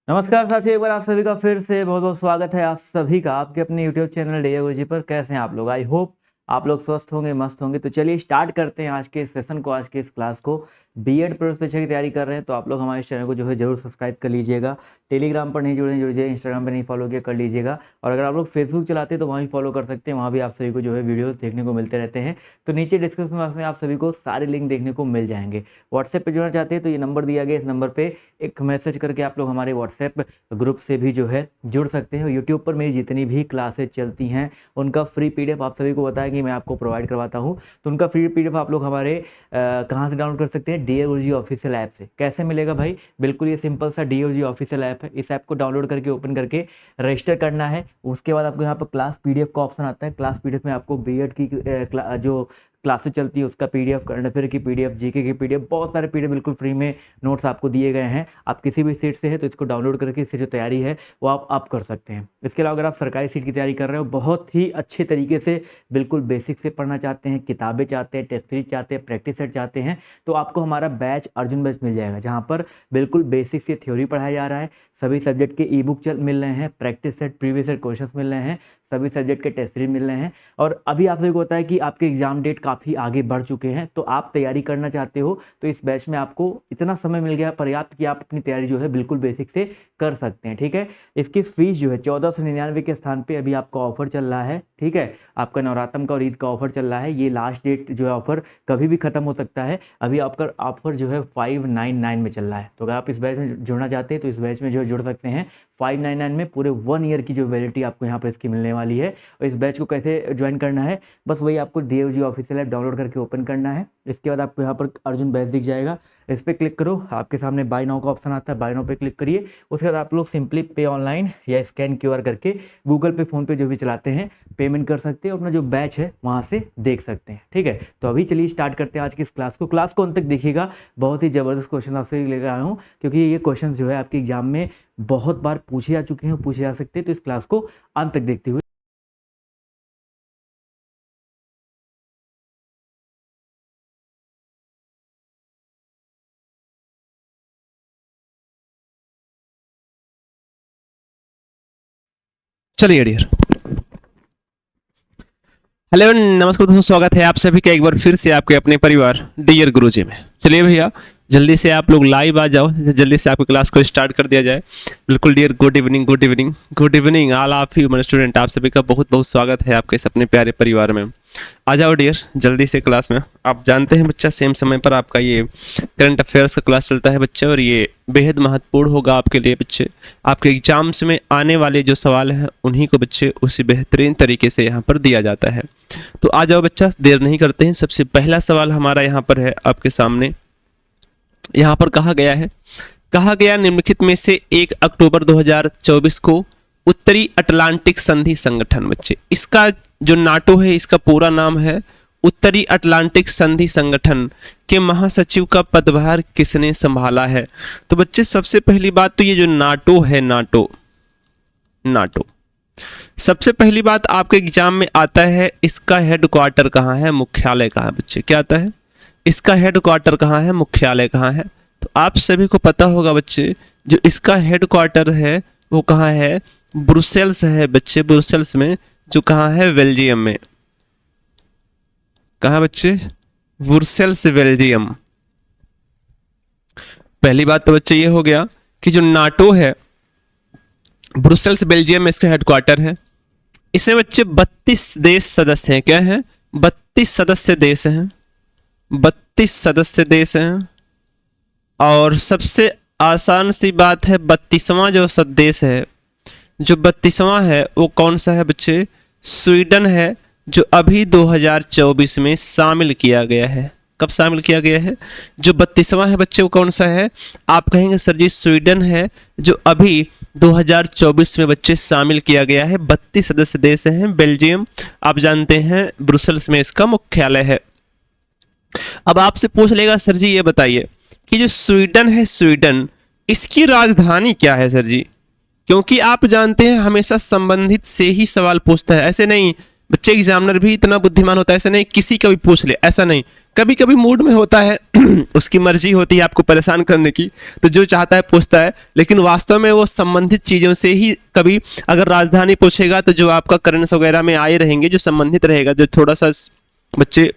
नमस्कार साथियों, एक बार आप सभी का फिर से बहुत बहुत स्वागत है आप सभी का आपके अपने यूट्यूब चैनल डीए गुरुजी पर। कैसे हैं आप लोग? आई होप आप लोग स्वस्थ होंगे, मस्त होंगे। तो चलिए स्टार्ट करते हैं आज के इस सेशन को, आज के इस क्लास को। बीएड प्रवेश परीक्षा की तैयारी कर रहे हैं तो आप लोग हमारे इस चैनल को जो है जरूर सब्सक्राइब कर लीजिएगा। टेलीग्राम पर नहीं जुड़े जुड़िए, इंस्टाग्राम पर नहीं फॉलो किया कर लीजिएगा। और अगर आप लोग फेसबुक चलाते हैं तो वहाँ भी फॉलो कर सकते हैं, वहाँ भी आप सभी को जो है वीडियो देखने को मिलते रहते हैं। तो नीचे डिस्क्रिप्शन बॉक्स में आप सभी को सारे लिंक देखने को मिल जाएंगे। व्हाट्सएप पर जुड़ना चाहते हैं तो ये नंबर दिया गया, इस नंबर पर एक मैसेज करके आप लोग हमारे व्हाट्सएप ग्रुप से भी जो है जुड़ सकते हैं। यूट्यूब पर मेरी जितनी भी क्लासेज चलती हैं उनका फ्री पीडीएफ आप सभी को बताया कि मैं आपको प्रोवाइड करवाता हूं। तो उनका फ्री पीडीएफ आप लोग हमारे कहाँ से डाउनलोड कर सकते हैं? डीए गुरुजी ऑफिशियल ऐप से। कैसे मिलेगा भाई? बिल्कुल ये सिंपल सा डीए गुरुजी ऑफिशियल ऐप है। इस ऐप को डाउनलोड करके ओपन करके रजिस्टर करना है। उसके बाद आपको यहाँ पर क्लास पीडीएफ का ऑप्शन आता है। क्लास पीडीएफ में आपको बीएड की जो क्लासेस चलती है उसका पीडीएफ, करंट अफेयर की पीडीएफ, जीके की पीडीएफ, बहुत सारे पीडीएफ बिल्कुल फ्री में नोट्स आपको दिए गए हैं। आप किसी भी सीट से हैं तो इसको डाउनलोड करके इससे जो तैयारी है वो आप कर सकते हैं। इसके अलावा अगर आप सरकारी सीट की तैयारी कर रहे हो, बहुत ही अच्छे तरीके से बिल्कुल बेसिक से पढ़ना चाहते हैं, किताबें चाहते हैं, टेस्ट सीरीज चाहते हैं, प्रैक्टिस सेट चाहते हैं, तो आपको हमारा बैच अर्जुन बैच मिल जाएगा, जहाँ पर बिल्कुल बेसिक से थ्योरी पढ़ाया जा रहा है। सभी सब्जेक्ट के ई बुक मिल रहे हैं, practice set, previous year question मिल रहे हैं, सभी सब्जेक्ट के टेस्ट सीरीज मिल रहे हैं। और अभी आप सभी को होता है कि आपके एग्जाम डेट काफ़ी आगे बढ़ चुके हैं, तो आप तैयारी करना चाहते हो तो इस बैच में आपको इतना समय मिल गया पर्याप्त कि आप अपनी तैयारी जो है बिल्कुल बेसिक से कर सकते हैं। ठीक है, इसकी फीस जो है 1499 के स्थान पे अभी आपका ऑफर चल रहा है। ठीक है, आपका नवरात्रम का और ईद का ऑफर चल रहा है। ये लास्ट डेट जो है ऑफर कभी भी खत्म हो सकता है। अभी आपका ऑफर जो है 599 में चल रहा है। तो अगर आप इस बैच में जुड़ना चाहते हैं तो इस बैच में जो जुड़ सकते हैं। 599 में पूरे 1 ईयर की जो वैलिडिटी आपको यहाँ पर इसकी मिलने वाली है। और इस बैच को कैसे ज्वाइन करना है, बस वही आपको डीएओजी ऑफिशियल ऐप डाउनलोड करके ओपन करना है। इसके बाद आपको यहाँ पर अर्जुन बैच दिख जाएगा, इस पर क्लिक करो। आपके सामने बाय नाउ का ऑप्शन आता है, बाय नाउ पे क्लिक करिए। उसके बाद आप लोग सिंपली पे ऑनलाइन या स्कैन क्यूआर करके गूगल पे, फोन पे जो भी चलाते हैं पेमेंट कर सकते हैं, अपना जो बैच है वहाँ से देख सकते हैं। ठीक है, तो अभी चलिए स्टार्ट करते हैं आज की इस क्लास को। क्लास को अंत तक देखिएगा, बहुत ही ज़बरदस्त क्वेश्चन आपसे लेकर आया हूँ, क्योंकि ये क्वेश्चन जो है आपके एग्जाम में बहुत बार पूछे जा चुके हैं, पूछे जा सकते हैं। तो इस क्लास को अंत तक देखते हुए चलिए डियर। हेलो नमस्कार दोस्तों, स्वागत है आप सभी का एक बार फिर से आपके अपने परिवार डियर गुरुजी में। चलिए भैया, जल्दी से आप लोग लाइव आ जाओ, जल्दी से आपकी क्लास को स्टार्ट कर दिया जाए। बिल्कुल dear, good evening, good evening, good evening all of you my student. आप सभी का बहुत बहुत स्वागत है आपके इस अपने प्यारे परिवार में। आ जाओ डियर जल्दी से क्लास में। आप जानते हैं बच्चा, सेम समय पर आपका ये करंट अफेयर्स का क्लास चलता है बच्चे, और ये बेहद महत्वपूर्ण होगा आपके लिए बच्चे। आपके एग्जाम्स में आने वाले जो सवाल हैं उन्हीं को बच्चे उसी बेहतरीन तरीके से यहाँ पर दिया जाता है। तो आ जाओ बच्चा, देर नहीं करते हैं। सबसे पहला सवाल हमारा यहाँ पर है आपके सामने। यहाँ पर कहा गया निम्नलिखित में से 1 अक्टूबर 2024 को उत्तरी अटलांटिक संधि संगठन, बच्चे इसका जो नाटो है इसका पूरा नाम है उत्तरी अटलांटिक संधि संगठन के महासचिव का पदभार किसने संभाला है? तो बच्चे सबसे पहली बात तो ये जो नाटो है, नाटो सबसे पहली बात आपके एग्जाम में आता है, इसका हेडक्वार्टर कहाँ है, मुख्यालय कहाँ है? बच्चे क्या आता है, इसका हेडक्वार्टर कहाँ है, मुख्यालय कहाँ है? तो आप सभी को पता होगा बच्चे, जो इसका हेडक्वार्टर है वो कहाँ है, ब्रुसेल्स है बच्चे। ब्रुसेल्स में जो कहाँ है, बेल्जियम में। कहाँ बच्चे, ब्रुसेल्स बेल्जियम। पहली बात तो बच्चे ये हो गया कि जो नाटो है ब्रुसेल्स बेल्जियम में इसका हेडक्वार्टर है। इसमें बच्चे 32 देश सदस्य हैं। क्या है, 32 सदस्य देश हैं, 32 सदस्य देश हैं। और सबसे आसान सी बात है, 32वां जो देश है, जो 32वां है वो कौन सा है बच्चे, स्वीडन है, जो अभी 2024 में शामिल किया गया है। कब शामिल किया गया है? जो 32वां है बच्चे वो कौन सा है? आप कहेंगे सर जी स्वीडन है, जो अभी 2024 में बच्चे शामिल किया गया है। 32 सदस्य देश हैं। बेल्जियम आप जानते हैं ब्रुसेल्स में इसका मुख्यालय है। अब आपसे पूछ लेगा सर जी ये बताइए कि जो स्वीडन है, स्वीडन इसकी राजधानी क्या है सर जी? क्योंकि आप जानते हैं हमेशा संबंधित से ही सवाल पूछता है, ऐसे नहीं बच्चे एग्जामिनर भी इतना बुद्धिमान होता है ऐसा नहीं किसी का भी पूछ ले, ऐसा नहीं, कभी कभी मूड में होता है उसकी मर्जी होती है आपको परेशान करने की, तो जो चाहता है पूछता है, लेकिन वास्तव में वो संबंधित चीजों से ही, कभी अगर राजधानी पूछेगा तो जो आपका करेंट्स वगैरह में आए रहेंगे, जो संबंधित रहेगा, जो थोड़ा सा बच्चे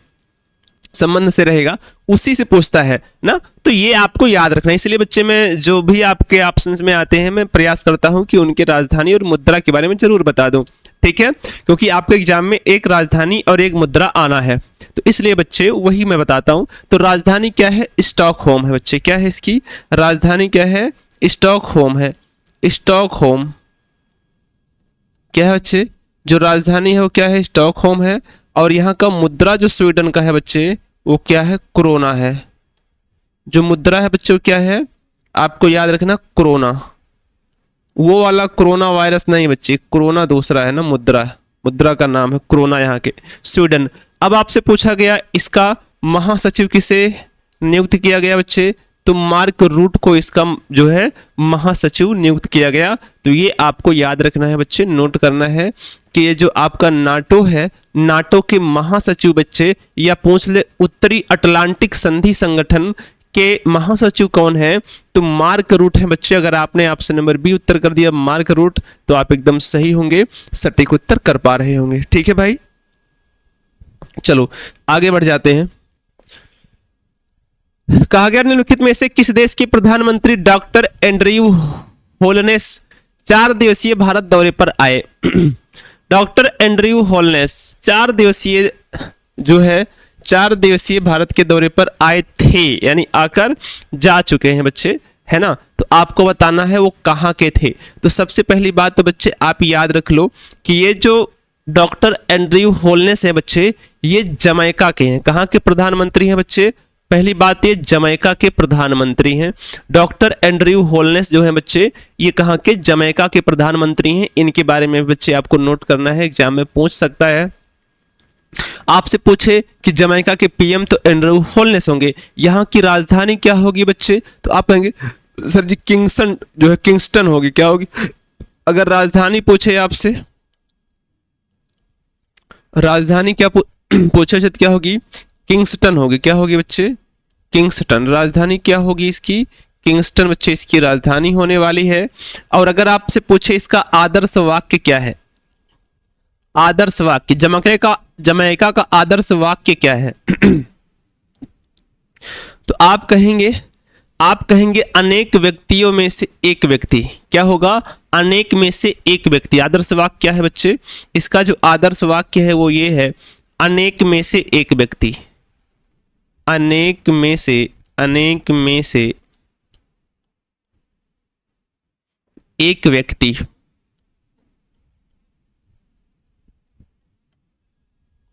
संबंध से रहेगा उसी से पूछता है ना, तो ये आपको याद रखना है। इसलिए बच्चे में जो भी आपके ऑप्शंस में आते हैं मैं प्रयास करता हूं कि उनके राजधानी और मुद्रा के बारे में जरूर बता दूं, ठीक है, क्योंकि आपके एग्जाम में एक राजधानी और एक मुद्रा आना है, तो इसलिए बच्चे वही मैं बताता हूं। तो राजधानी क्या है? स्टॉकहोम है बच्चे। क्या है इसकी राजधानी? क्या है? स्टॉकहोम है। स्टॉकहोम क्या है बच्चे? जो राजधानी है वो क्या है? स्टॉकहोम है। और यहाँ का मुद्रा जो स्वीडन का है बच्चे वो क्या है? कोरोना है। जो मुद्रा है बच्चे वो क्या है? आपको याद रखना कोरोना, वो वाला कोरोना वायरस नहीं बच्चे, कोरोना दूसरा है ना, मुद्रा, मुद्रा का नाम है कोरोना यहाँ के स्वीडन। अब आपसे पूछा गया इसका महासचिव किसे नियुक्त किया गया बच्चे? तो मार्क रूट को इसका जो है महासचिव नियुक्त किया गया। तो ये आपको याद रखना है बच्चे, नोट करना है कि ये जो आपका नाटो है, नाटो के महासचिव बच्चे, या पूछ ले उत्तरी अटलांटिक संधि संगठन के महासचिव कौन है? तो मार्क रूट है बच्चे। अगर आपने ऑप्शन नंबर बी उत्तर कर दिया मार्क रूट, तो आप एकदम सही होंगे, सटीक उत्तर कर पा रहे होंगे, ठीक है भाई। चलो आगे बढ़ जाते हैं। कहा गया निम्नलिखित में से किस देश के प्रधानमंत्री डॉक्टर एंड्रयू होलनेस 4 दिवसीय भारत दौरे पर आए? डॉक्टर एंड्रयू होलनेस 4 दिवसीय जो है 4 दिवसीय भारत के दौरे पर आए थे, यानी आकर जा चुके हैं बच्चे, है ना। तो आपको बताना है वो कहाँ के थे। तो सबसे पहली बात तो बच्चे आप याद रख लो कि ये जो डॉक्टर एंड्रयू होलनेस है बच्चे, ये जमैका के हैं। कहाँ के प्रधानमंत्री हैं बच्चे? पहली बात ये जमैका के प्रधानमंत्री हैं। डॉक्टर एंड्रयू होलनेस जो है बच्चे, ये कहाँ के? जमैका के प्रधानमंत्री हैं। इनके बारे में बच्चे आपको नोट करना है, एग्जाम में पूछ सकता है। आपसे पूछे कि जमैका के पीएम तो एंड्रयू होलनेस होंगे, यहाँ की राजधानी क्या होगी बच्चे? तो आप कहेंगे सर जी किंगस्टन जो है, किंगस्टन होगी। क्या होगी? अगर राजधानी पूछे आपसे, राजधानी क्या पूछे तो क्या होगी? किंगस्टन होगी। क्या होगी बच्चे? किंगस्टन। राजधानी क्या होगी इसकी? किंगस्टन बच्चे इसकी राजधानी होने वाली है। और अगर आपसे पूछे इसका आदर्श वाक्य क्या है? आदर्श वाक्य, जमैका का आदर्श वाक्य क्या है? तो आप कहेंगे अनेक व्यक्तियों में से एक व्यक्ति। क्या होगा? अनेक में से एक व्यक्ति। आदर्श वाक्य क्या है बच्चे? इसका जो आदर्श वाक्य है वो ये है, अनेक में से एक व्यक्ति। अनेक में से एक व्यक्ति।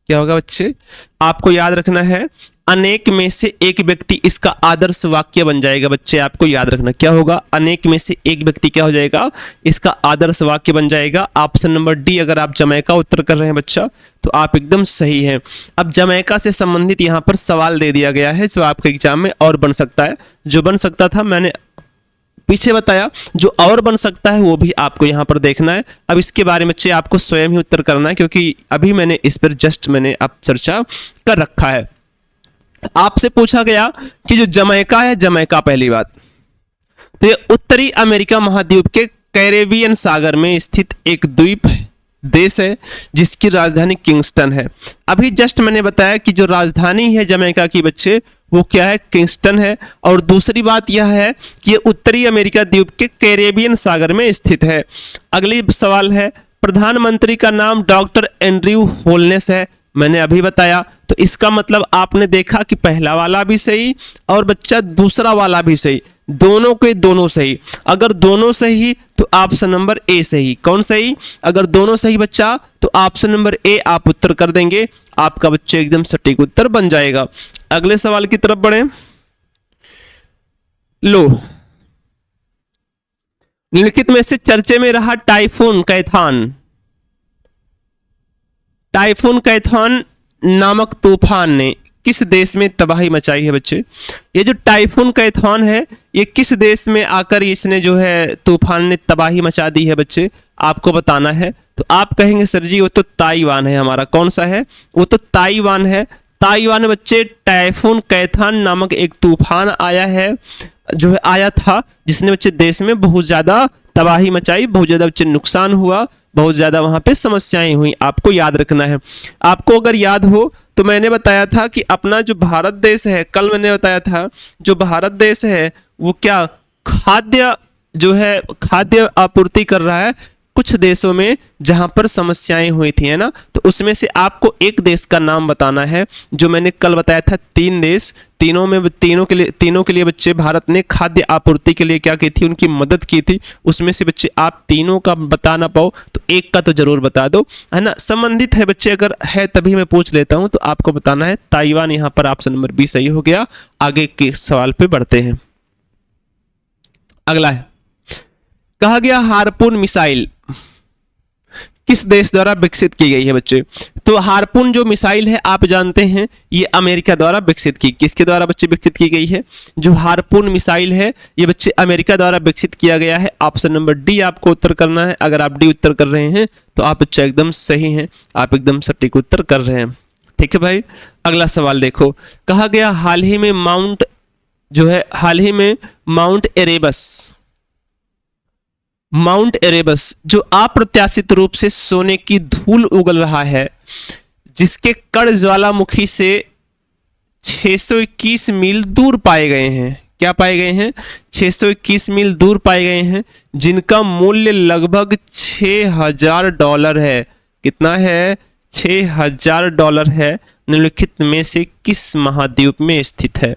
क्या होगा बच्चे? आपको याद रखना है अनेक में से एक व्यक्ति, इसका आदर्श वाक्य बन जाएगा बच्चे। आपको याद रखना क्या होगा? अनेक में से एक व्यक्ति क्या हो जाएगा? इसका आदर्श वाक्य बन जाएगा। ऑप्शन नंबर डी अगर आप जमैका उत्तर कर रहे हैं बच्चा, तो आप एकदम सही हैं। अब जमैका से संबंधित यहाँ पर सवाल दे दिया गया है जो आपके एग्जाम में और बन सकता है। जो बन सकता था मैंने पीछे बताया, जो और बन सकता है वो भी आपको यहाँ पर देखना है। अब इसके बारे में बच्चे आपको स्वयं ही उत्तर करना है, क्योंकि अभी मैंने इस पर जस्ट अब चर्चा कर रखा है। आपसे पूछा गया कि जो जमैका है, जमैका पहली बात तो ये उत्तरी अमेरिका महाद्वीप के कैरेबियन सागर में स्थित एक द्वीप देश है जिसकी राजधानी किंगस्टन है। अभी जस्ट मैंने बताया कि जो राजधानी है जमैका की बच्चे वो क्या है? किंगस्टन है। और दूसरी बात यह है कि ये उत्तरी अमेरिका द्वीप के कैरेबियन सागर में स्थित है। अगली सवाल है, प्रधानमंत्री का नाम डॉक्टर एंड्रयू होलनेस है। मैंने अभी बताया, तो इसका मतलब आपने देखा कि पहला वाला भी सही और बच्चा दूसरा वाला भी सही, दोनों के दोनों सही। अगर दोनों सही तो ऑप्शन नंबर ए सही। कौन सही? अगर दोनों सही बच्चा तो ऑप्शन नंबर ए आप उत्तर कर देंगे, आपका बच्चे एकदम सटीक उत्तर बन जाएगा। अगले सवाल की तरफ बढ़े। लो, निम्नलिखित में से चर्चे में रहा टाइफून कैथान नामक तूफान ने किस देश में तबाही मचाई है बच्चे? ये जो टाइफून कैथान है ये किस देश में आकर इसने जो है तूफान ने तबाही मचा दी है बच्चे? आपको बताना है। तो आप कहेंगे सर जी वो तो ताइवान है हमारा। कौन सा है? वो तो ताइवान है। ताइवान में बच्चे टाइफून कैथान नामक एक तूफान आया है, जो है आया था, जिसने बच्चे देश में बहुत ज्यादा तबाही मचाई, बहुत ज्यादा बच्चे नुकसान हुआ, बहुत ज्यादा वहां पे समस्याएं हुई। आपको याद रखना है। आपको अगर याद हो तो मैंने बताया था कि अपना जो भारत देश है, कल मैंने बताया था जो भारत देश है वो क्या खाद्य जो है खाद्य आपूर्ति कर रहा है कुछ देशों में जहां पर समस्याएं हुई थी, है ना। तो उसमें से आपको एक देश का नाम बताना है, जो मैंने कल बताया था 3 देश, तीनों के लिए बच्चे भारत ने खाद्य आपूर्ति के लिए क्या की थी, उनकी मदद की थी। उसमें से बच्चे आप तीनों का बता ना पाओ तो एक का तो जरूर बता दो, है ना। संबंधित है बच्चे, अगर है तभी मैं पूछ लेता हूं। तो आपको बताना है ताइवान, यहां पर ऑप्शन नंबर बी सही हो गया। आगे के सवाल पे बढ़ते हैं। अगला है, कहा गया हार्पून मिसाइल किस देश द्वारा विकसित की गई है बच्चे। तो हार्पून जो मिसाइल है आप जानते हैं ये अमेरिका द्वारा विकसित की, किसके द्वारा बच्चे विकसित की गई है? जो हार्पून मिसाइल है ये बच्चे अमेरिका द्वारा विकसित किया गया है। ऑप्शन नंबर डी आपको उत्तर करना है। अगर आप डी उत्तर कर रहे हैं तो आप बच्चे एकदम सही हैं, आप एकदम सटीक उत्तर कर रहे हैं। ठीक है भाई। अगला सवाल देखो, कहा गया हाल ही में माउंट एरेबस जो अप्रत्याशित रूप से सोने की धूल उगल रहा है, जिसके कण ज्वालामुखी से 621 मील दूर पाए गए हैं। क्या पाए गए हैं? 621 मील दूर पाए गए हैं, जिनका मूल्य लगभग $6000 है। कितना है? $6000 है। निम्नलिखित में से किस महाद्वीप में स्थित है?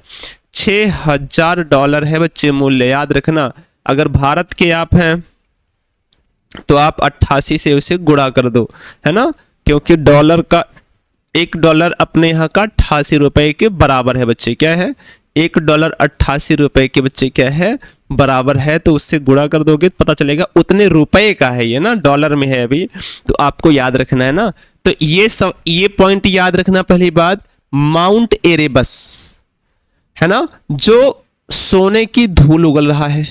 $6000 है बच्चे मूल्य, याद रखना। अगर भारत के आप हैं तो आप 88 से उसे गुणा कर दो, है ना, क्योंकि डॉलर का $1 अपने यहाँ का 88 रुपए के बराबर है बच्चे। क्या है? $1 88 रुपए के बच्चे क्या है? बराबर है। तो उससे गुणा कर दोगे तो पता चलेगा उतने रुपए का है ये ना, डॉलर में है अभी। तो आपको याद रखना है ना। तो ये पॉइंट याद रखना। पहली बात, माउंट एरेबस है ना, जो सोने की धूल उगल रहा है,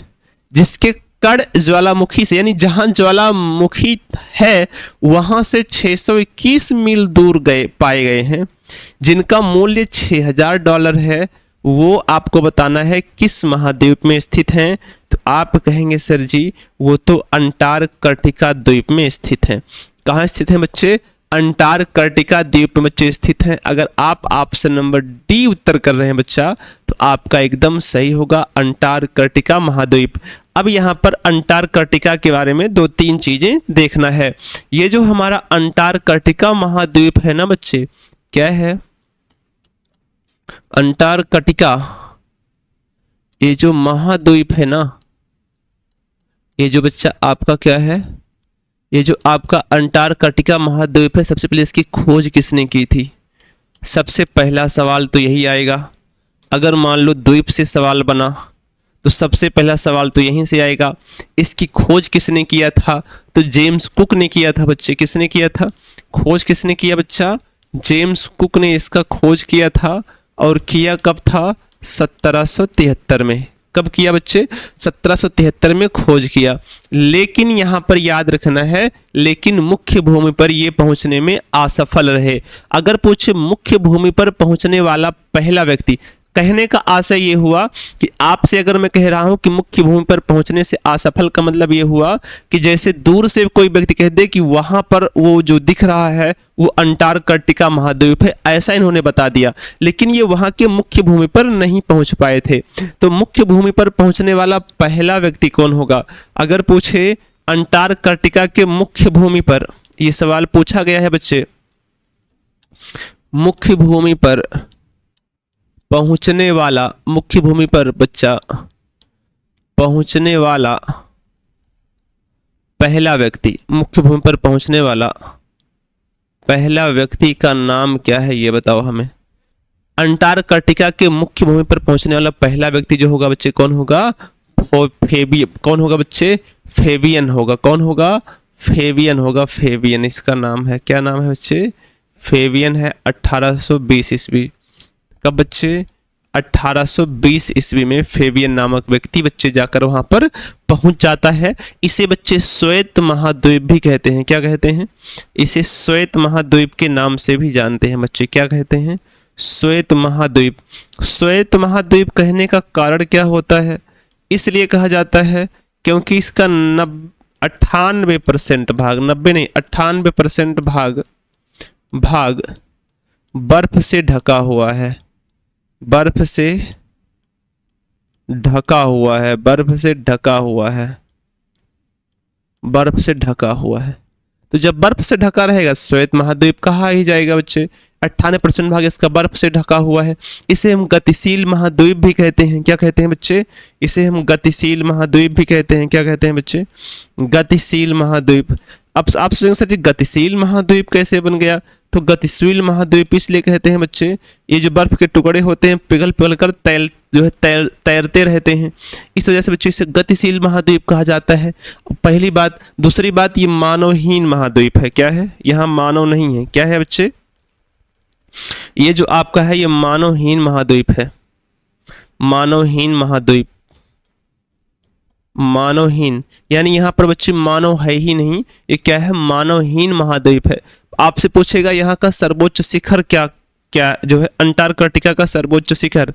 जिसके कण ज्वालामुखी से, यानी जहां ज्वालामुखी है वहां से 621 मील दूर पाए गए हैं, जिनका मूल्य $6000 है। वो आपको बताना है किस महाद्वीप में स्थित हैं। तो आप कहेंगे सर जी वो तो अंटार्कटिका द्वीप में स्थित है। कहाँ स्थित है बच्चे? अंटार्कटिका द्वीप में बच्चे स्थित हैं। अगर आप ऑप्शन नंबर डी उत्तर कर रहे हैं बच्चा तो आपका एकदम सही होगा, अंटार्कटिका महाद्वीप। अब यहाँ पर अंटार्कटिका के बारे में 2-3 चीजें देखना है। ये जो हमारा अंटार्कटिका महाद्वीप है ना बच्चे, क्या है? अंटार्कटिका ये जो महाद्वीप है ना, ये जो बच्चा आपका क्या है, ये जो आपका अंटार्कटिका महाद्वीप है, सबसे पहले इसकी खोज किसने की थी? सबसे पहला सवाल तो यही आएगा। अगर मान लो द्वीप से सवाल बना तो सबसे पहला सवाल तो यहीं से आएगा, इसकी खोज किसने किया था? तो जेम्स कुक ने किया था बच्चे। किसने किया था? खोज किसने किया बच्चा? जेम्स कुक ने इसका खोज किया था। और किया कब था? 1773 में। कब किया बच्चे? 1773 में खोज किया। लेकिन यहां पर याद रखना है, लेकिन मुख्य भूमि पर यह पहुंचने में असफल रहे। अगर पूछे मुख्य भूमि पर पहुंचने वाला पहला व्यक्ति, कहने का आशय ये हुआ कि आपसे अगर मैं कह रहा हूं कि मुख्य भूमि पर पहुंचने से असफल का मतलब ये हुआ कि जैसे दूर से कोई व्यक्ति कह दे कि वहां पर वो जो दिख रहा है वो अंटार्कटिका महाद्वीप है, ऐसा इन्होंने बता दिया। लेकिन ये वहां के मुख्य भूमि पर नहीं पहुंच पाए थे। तो मुख्य भूमि पर पहुंचने वाला पहला व्यक्ति कौन होगा? अगर पूछे अंटार्कटिका के मुख्य भूमि पर, यह सवाल पूछा गया है बच्चे, मुख्य भूमि पर पहुंचने वाला, मुख्य भूमि पर बच्चा पहुंचने वाला पहला व्यक्ति, मुख्य भूमि पर पहुंचने वाला पहला व्यक्ति का नाम क्या है ये बताओ हमें। अंटार्कटिका के मुख्य भूमि पर पहुंचने वाला पहला व्यक्ति जो होगा बच्चे कौन होगा? कौन होगा बच्चे? फेबियन होगा। कौन होगा? फेबियन होगा। फेबियन इसका नाम है। क्या नाम है बच्चे? फेबियन है। 1820 ईस्वी। कब बच्चे? 1820 ईस्वी में फेबियन नामक व्यक्ति बच्चे जाकर वहां पर पहुंच जाता है। इसे बच्चे श्वेत महाद्वीप भी कहते हैं। क्या कहते हैं? इसे श्वेत महाद्वीप के नाम से भी जानते हैं बच्चे। क्या कहते हैं? श्वेत महाद्वीप। श्वेत महाद्वीप कहने का कारण क्या होता है? इसलिए कहा जाता है क्योंकि इसका 98% भाग, 90 नहीं 98% भाग बर्फ से ढका हुआ है। बर्फ से ढका हुआ है। बर्फ से ढका हुआ है। बर्फ से ढका हुआ है। तो जब बर्फ से ढका रहेगा श्वेत महाद्वीप कहा ही जाएगा बच्चे। 98% भाग इसका बर्फ से ढका हुआ है। इसे हम गतिशील महाद्वीप भी कहते हैं। क्या कहते हैं बच्चे? इसे हम गतिशील महाद्वीप भी कहते हैं। क्या कहते हैं बच्चे? गतिशील महाद्वीप। अब आप सोचेंगे सर जी गतिशील महाद्वीप कैसे बन गया? तो गतिशील महाद्वीप इसलिए कहते हैं बच्चे, ये जो बर्फ के टुकड़े होते हैं पिघल पिघल कर तैरते रहते हैं, इस वजह से बच्चे इसे गतिशील महाद्वीप कहा जाता है। पहली बात। दूसरी बात, ये मानवहीन महाद्वीप है। क्या है? यहाँ मानव नहीं है। क्या है बच्चे? ये जो आपका है ये मानवहीन महाद्वीप है। मानवहीन महाद्वीप। मानवहीन यानी यहाँ पर बच्चे मानव है ही नहीं, ये क्या है? मानवहीन महाद्वीप है। आपसे पूछेगा यहाँ का सर्वोच्च शिखर क्या क्या जो है अंटार्कटिका का सर्वोच्च शिखर।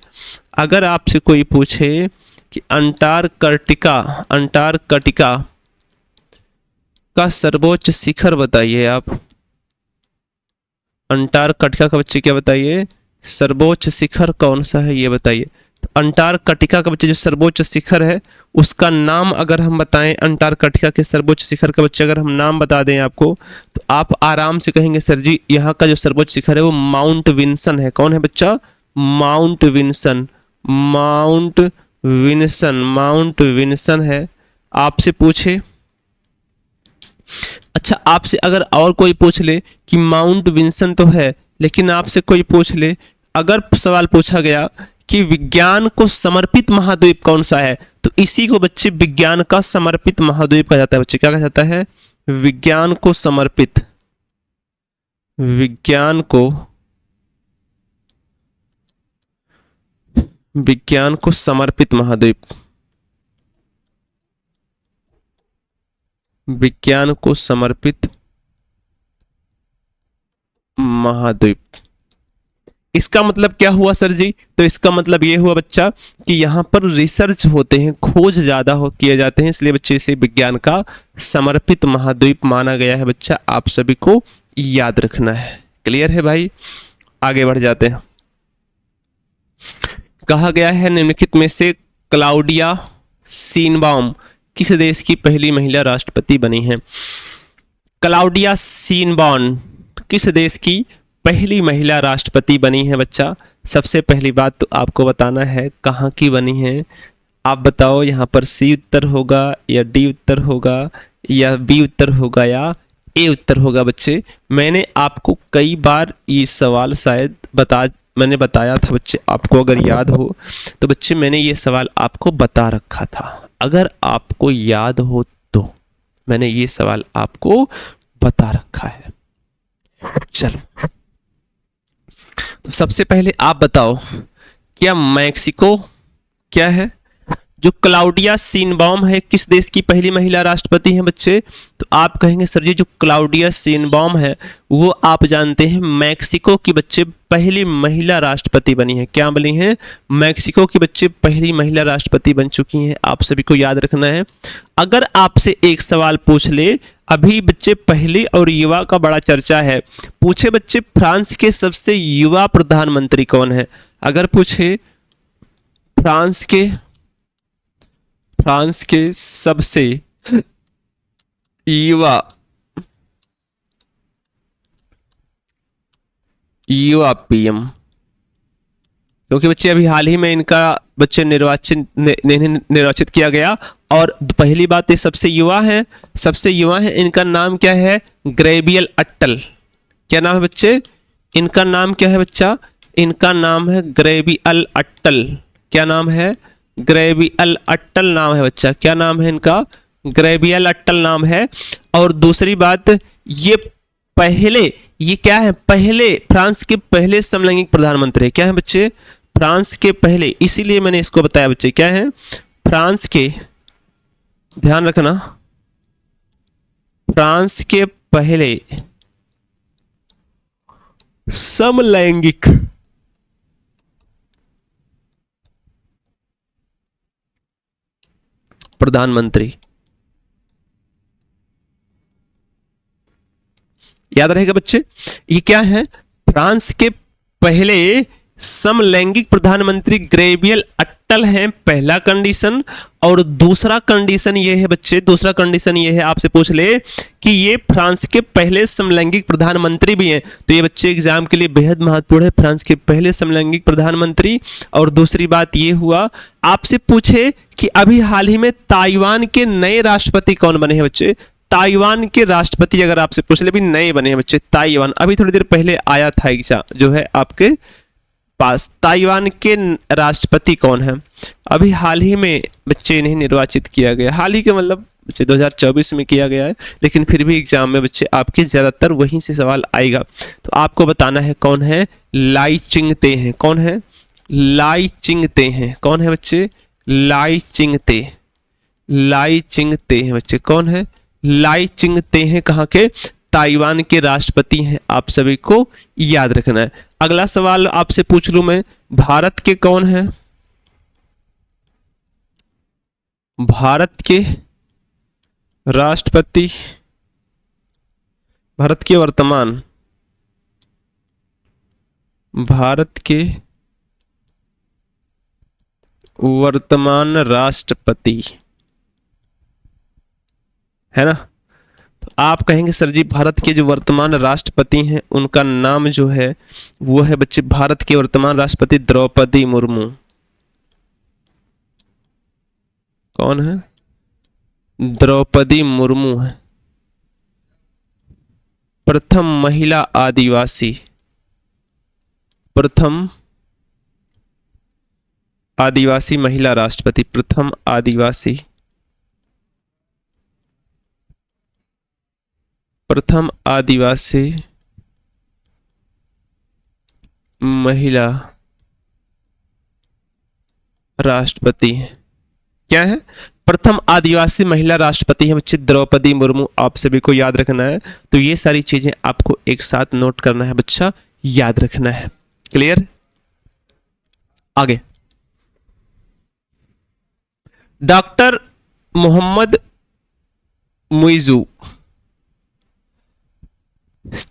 अगर आपसे कोई पूछे कि अंटार्कटिका का सर्वोच्च शिखर बताइए आप। अंटार्कटिका का बच्चे क्या बताइए? सर्वोच्च शिखर कौन सा है ये बताइए। तो अंटार्कटिका का बच्चे जो सर्वोच्च शिखर है उसका नाम अगर हम बताएं, अंटार्कटिका के सर्वोच्च शिखर का बच्चे अगर हम नाम बता दें आपको, तो आप आराम से कहेंगे सर जी यहाँ का जो सर्वोच्च शिखर है वो माउंट विंसन है। कौन है बच्चा? Mount Vinson. Mount Vinson. Mount Vinson है। आपसे पूछे, अच्छा आपसे अगर और कोई पूछ ले कि माउंट विंसन तो है, लेकिन आपसे कोई पूछ ले, अगर सवाल पूछा गया कि विज्ञान को समर्पित महाद्वीप कौन सा है, तो इसी को बच्चे विज्ञान का समर्पित महाद्वीप कहा जाता है। बच्चे क्या कहा जाता है? विज्ञान को समर्पित। विज्ञान को समर्पित महाद्वीप। विज्ञान को समर्पित महाद्वीप। इसका मतलब क्या हुआ सर जी? तो इसका मतलब ये हुआ बच्चा कि यहाँ पर रिसर्च होते हैं, खोज ज्यादा किए जाते हैं, इसलिए बच्चे इसे विज्ञान का समर्पित महाद्वीप माना गया है। बच्चा आप सभी को याद रखना है। क्लियर है भाई? आगे बढ़ जाते हैं। कहा गया है निम्नलिखित में से क्लाउडिया शीनबाउम किस देश की पहली महिला राष्ट्रपति बनी है? क्लाउडिया शीनबाउम किस देश की पहली महिला राष्ट्रपति बनी है बच्चा? सबसे पहली बात तो आपको बताना है कहाँ की बनी है। आप बताओ यहाँ पर सी उत्तर होगा या डी उत्तर होगा या बी उत्तर होगा या ए उत्तर होगा। बच्चे मैंने आपको कई बार ये सवाल शायद मैंने बताया था बच्चे, आपको अगर याद हो तो बच्चे मैंने ये सवाल आपको बता रखा था। अगर आपको याद हो तो मैंने ये सवाल आपको बता रखा है। चलो तो सबसे पहले आप बताओ, क्या मैक्सिको क्या है? जो क्लाउडिया शीनबाउम है किस देश की पहली महिला राष्ट्रपति हैं बच्चे? तो आप कहेंगे सर जी जो क्लाउडिया शीनबाउम है वो आप जानते हैं मैक्सिको की बच्चे पहली महिला राष्ट्रपति बनी है। क्या बनी है? मैक्सिको की बच्चे पहली महिला राष्ट्रपति बन चुकी हैं। आप सभी को याद रखना है। अगर आपसे एक सवाल पूछ ले, अभी बच्चे पहले और युवा का बड़ा चर्चा है, पूछे बच्चे फ्रांस के सबसे युवा प्रधानमंत्री कौन है? अगर पूछे फ्रांस के सबसे युवा पीएम, क्योंकि बच्चे अभी हाल ही में इनका बच्चे निर्वाचित किया गया और पहली बात ये सबसे युवा है इनका नाम क्या है? ग्रेबियल अट्टल। क्या नाम है बच्चे? इनका नाम क्या है बच्चा? इनका नाम है ग्रेबियल अट्टल। क्या नाम है? ग्रेबियल अट्टल नाम है बच्चा। क्या नाम है इनका? ग्रेबियल अट्टल नाम है। और दूसरी बात ये क्या है? पहले फ्रांस के पहले समलैंगिक प्रधानमंत्री। क्या है बच्चे? फ्रांस के पहले, इसीलिए मैंने इसको बताया बच्चे, क्या है, फ्रांस के, ध्यान रखना, फ्रांस के पहले समलैंगिक प्रधानमंत्री, याद रहेगा बच्चे, ये क्या है, फ्रांस के पहले समलैंगिक प्रधानमंत्री ग्रेवियल अट्टल हैं, पहला कंडीशन। और दूसरा कंडीशन ये है बच्चे, दूसरा कंडीशन ये है, आपसे पूछ ले कि ये फ्रांस के पहले समलैंगिक प्रधानमंत्री भी हैं, तो ये बच्चे एग्जाम के लिए बेहद महत्वपूर्ण है, फ्रांस के पहले समलैंगिक प्रधानमंत्री। और दूसरी बात ये हुआ, आपसे पूछे कि अभी हाल ही में ताइवान के नए राष्ट्रपति कौन बने हैं बच्चे, ताइवान के राष्ट्रपति अगर आपसे पूछ ले भी नए बने हैं बच्चे, ताइवान अभी थोड़ी देर पहले आया था एग्जाम जो है आपके पास, ताइवान के राष्ट्रपति कौन है, अभी हाल ही में बच्चे इन्हें निर्वाचित किया गया, हाल ही के मतलब बच्चे 2024 में किया गया है, लेकिन फिर भी एग्जाम में बच्चे आपके ज्यादातर वहीं से सवाल आएगा। तो आपको बताना है कौन है, लाई चिंगते हैं, कौन है, लाई चिंगते हैं, कौन है बच्चे, लाई चिंगते, लाई चिंगते हैं बच्चे, कौन है, लाई चिंगते हैं, कहाँ के, ताइवान के राष्ट्रपति हैं, आप सभी को याद रखना है। अगला सवाल आपसे पूछ लूं मैं, भारत के कौन है, भारत के राष्ट्रपति, भारत के वर्तमान, भारत के वर्तमान राष्ट्रपति है ना, तो आप कहेंगे सर जी भारत के जो वर्तमान राष्ट्रपति हैं उनका नाम जो है वो है बच्चे, भारत के वर्तमान राष्ट्रपति द्रौपदी मुर्मू, कौन है, द्रौपदी मुर्मू है, प्रथम महिला आदिवासी, प्रथम आदिवासी महिला राष्ट्रपति, प्रथम आदिवासी, प्रथम आदिवासी महिला राष्ट्रपति क्या है, प्रथम आदिवासी महिला राष्ट्रपति है बच्चे द्रौपदी मुर्मू, आप सभी को याद रखना है। तो ये सारी चीजें आपको एक साथ नोट करना है बच्चा, याद रखना है, क्लियर। आगे, डॉक्टर मोहम्मद मुइजू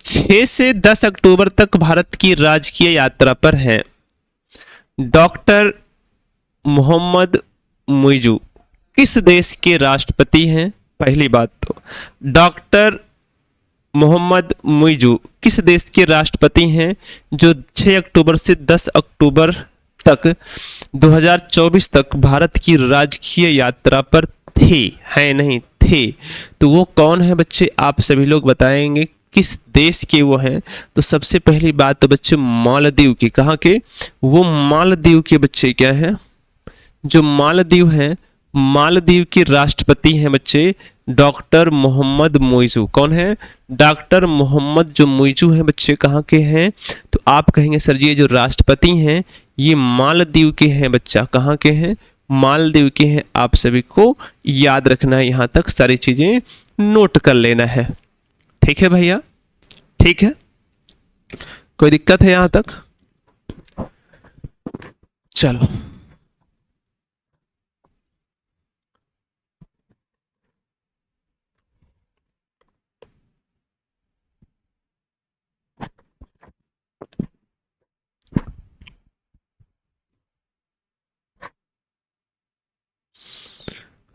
6 से 10 अक्टूबर तक भारत की राजकीय यात्रा पर हैं। डॉक्टर मोहम्मद मुइजू किस देश के राष्ट्रपति हैं, पहली बात तो डॉक्टर मोहम्मद मुइजू किस देश के राष्ट्रपति हैं जो 6 अक्टूबर से 10 अक्टूबर तक 2024 तक भारत की राजकीय यात्रा पर थे, हैं नहीं थे, तो वो कौन है बच्चे, आप सभी लोग बताएंगे किस देश के वो हैं। तो सबसे पहली बात तो बच्चे मालदीव के, कहाँ के, वो मालदीव के बच्चे क्या हैं, जो मालदीव हैं, मालदीव के राष्ट्रपति हैं बच्चे डॉक्टर मोहम्मद मुइजू, कौन है, डॉक्टर मोहम्मद जो मुइजू हैं बच्चे कहाँ के हैं, तो आप कहेंगे सर जी ये जो राष्ट्रपति हैं ये मालदीव के हैं बच्चा, कहाँ के हैं, मालदीव के हैं, आप सभी को याद रखना है, यहाँ तक सारी चीजें नोट कर लेना है, ठीक है भैया, ठीक है, कोई दिक्कत है यहां तक, चलो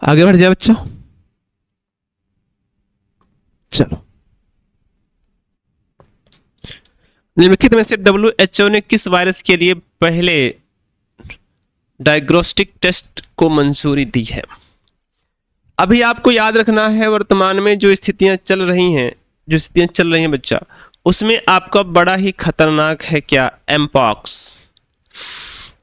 आगे बढ़ जाए बच्चों, चलो निम्नलिखित में से WHO ने किस वायरस के लिए पहले डायग्नोस्टिक टेस्ट को मंजूरी दी है। अभी आपको याद रखना है वर्तमान में जो स्थितियां चल रही हैं, बच्चा, उसमें आपका बड़ा ही खतरनाक है क्या, एमपॉक्स।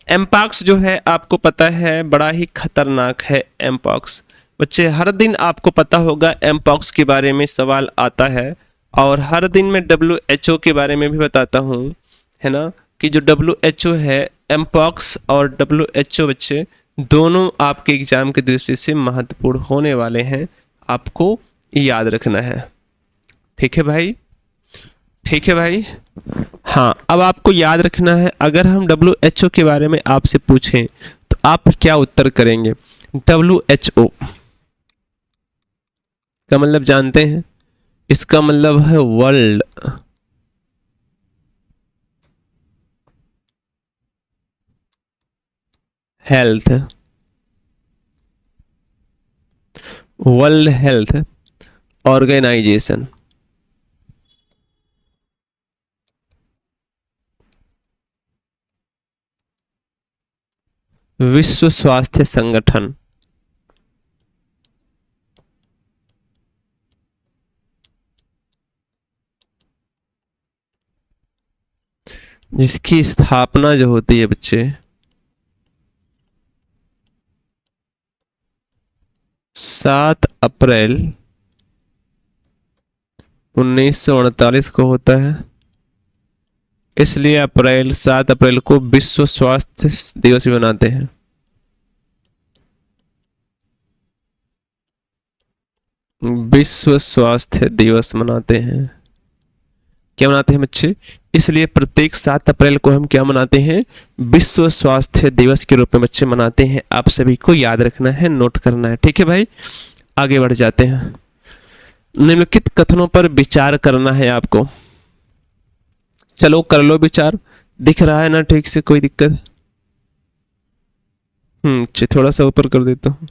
एमपॉक्स जो है आपको पता है बड़ा ही खतरनाक है एमपॉक्स। बच्चे हर दिन आपको पता होगा एमपॉक्स के बारे में सवाल आता है, और हर दिन मैं WHO के बारे में भी बताता हूँ, है ना, कि जो WHO है एमपॉक्स और WHO बच्चे दोनों आपके एग्जाम की दृष्टि से महत्वपूर्ण होने वाले हैं, आपको याद रखना है। ठीक है भाई, ठीक है भाई। हाँ, अब आपको याद रखना है, अगर हम WHO के बारे में आपसे पूछें तो आप क्या उत्तर करेंगे? WHO का मतलब जानते हैं? इसका मतलब है World Health, World Health Organization. विश्व स्वास्थ्य संगठन। जिसकी स्थापना जो होती है बच्चे 7 अप्रैल 1948 को होता है, इसलिए 7 अप्रैल को विश्व स्वास्थ्य दिवस भी मनाते हैं। विश्व स्वास्थ्य दिवस मनाते हैं। क्या मनाते हैं बच्चे? इसलिए प्रत्येक 7 अप्रैल को हम क्या मनाते हैं? विश्व स्वास्थ्य दिवस के रूप में बच्चे मनाते हैं। आप सभी को याद रखना है, नोट करना है। ठीक है भाई, आगे बढ़ जाते हैं। निम्नलिखित कथनों पर विचार करना है आपको। चलो कर लो विचार। दिख रहा है ना ठीक से? कोई दिक्कत? थोड़ा सा ऊपर कर देता हूं,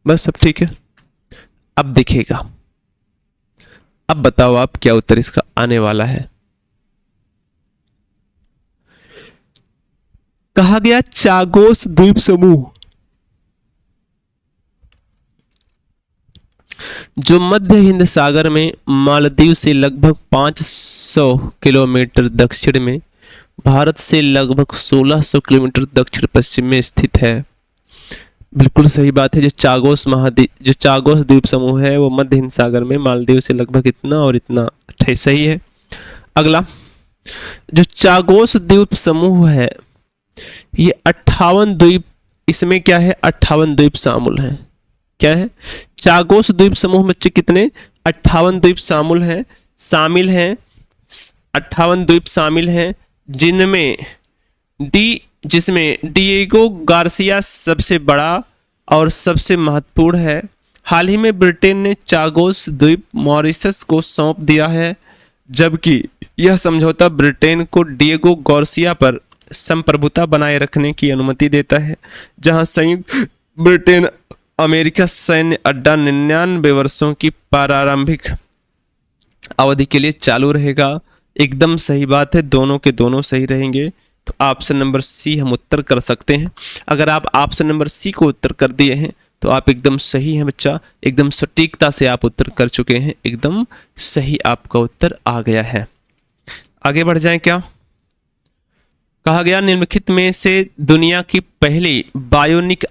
बस सब ठीक है। अब दिखेगा। अब बताओ आप क्या उत्तर इसका आने वाला है। कहा गया चागोस द्वीप समूह जो मध्य हिंद सागर में मालदीव से लगभग 500 किलोमीटर दक्षिण में, भारत से लगभग 1600 किलोमीटर दक्षिण पश्चिम में स्थित है। बिल्कुल सही बात है। जो चागोस द्वीप समूह है वो मध्य हिंद सागर में मालदीव से लगभग इतना और इतना सही है। अगला, जो चागोस द्वीप समूह है ये 58 द्वीप, इसमें क्या है? 58 द्वीप शामिल हैं। क्या है? चागोस द्वीप समूह में कितने? 58 द्वीप शामिल हैं 58 द्वीप शामिल हैं, जिसमें डिएगो गार्सिया सबसे बड़ा और सबसे महत्वपूर्ण है। हाल ही में ब्रिटेन ने चागोस द्वीप मॉरिशस को सौंप दिया है, जबकि यह समझौता ब्रिटेन को डिएगो गार्सिया पर संप्रभुता बनाए रखने की अनुमति देता है, जहां संयुक्त ब्रिटेन अमेरिका सैन्य अड्डा 99 वर्षों की प्रारंभिक अवधि के लिए चालू रहेगा। एकदम सही बात है, दोनों के दोनों सही रहेंगे। तो ऑप्शन नंबर सी हम उत्तर कर सकते हैं। अगर आप ऑप्शन नंबर सी को उत्तर कर दिए हैं तो आप एकदम सही हैं बच्चा, एकदम सटीकता से आप उत्तर कर चुके हैं, एकदम सही आपका उत्तर आ गया है। आगे बढ़ जाएं क्या? कहा गया निम्नलिखित में से दुनिया की पहली बायोनिक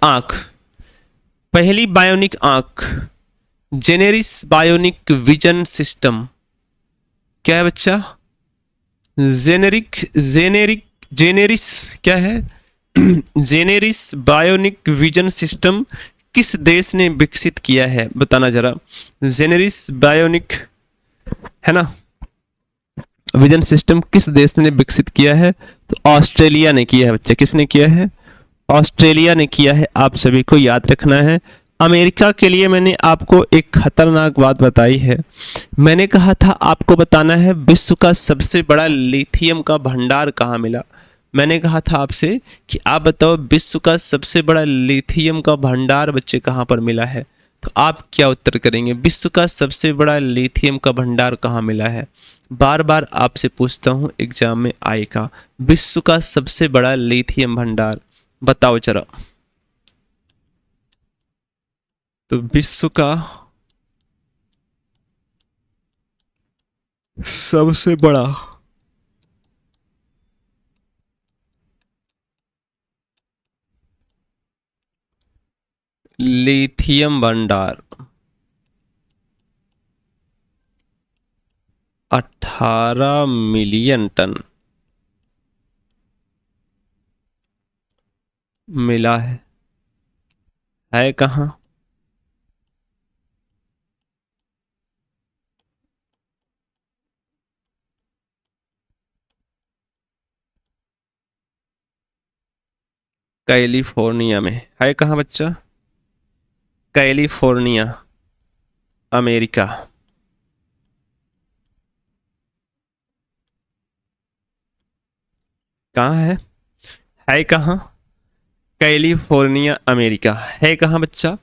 आंख जेनेरिस बायोनिक विजन सिस्टम क्या है बच्चा? जेनेरिस क्या है? जेनेरिस बायोनिक विजन सिस्टम किस देश ने विकसित किया है? बताना जरा। जेनेरिस बायोनिक है ना, विजन सिस्टम किस देश ने विकसित किया है? तो ऑस्ट्रेलिया ने किया है बच्चे। किसने किया है? ऑस्ट्रेलिया ने किया है। आप सभी को याद रखना है। अमेरिका के लिए मैंने आपको एक खतरनाक बात बताई है। मैंने कहा था आपको बताना है विश्व का सबसे बड़ा लिथियम का भंडार कहाँ मिला। मैंने कहा था आपसे कि आप बताओ विश्व का सबसे बड़ा लिथियम का भंडार बच्चे कहाँ पर मिला है? तो आप क्या उत्तर करेंगे? विश्व का सबसे बड़ा लिथियम का भंडार कहाँ मिला है? बार बार आपसे पूछता हूँ, एग्जाम में आएगा। विश्व का सबसे बड़ा लिथियम भंडार बताओ जरा। तो विश्व का सबसे बड़ा लिथियम भंडार 18 मिलियन टन। मिला है कहाँ? कैलिफोर्निया में। है कहाँ बच्चा? California, America. कहाँ है कहाँ? California, America. है कहाँ बच्चा?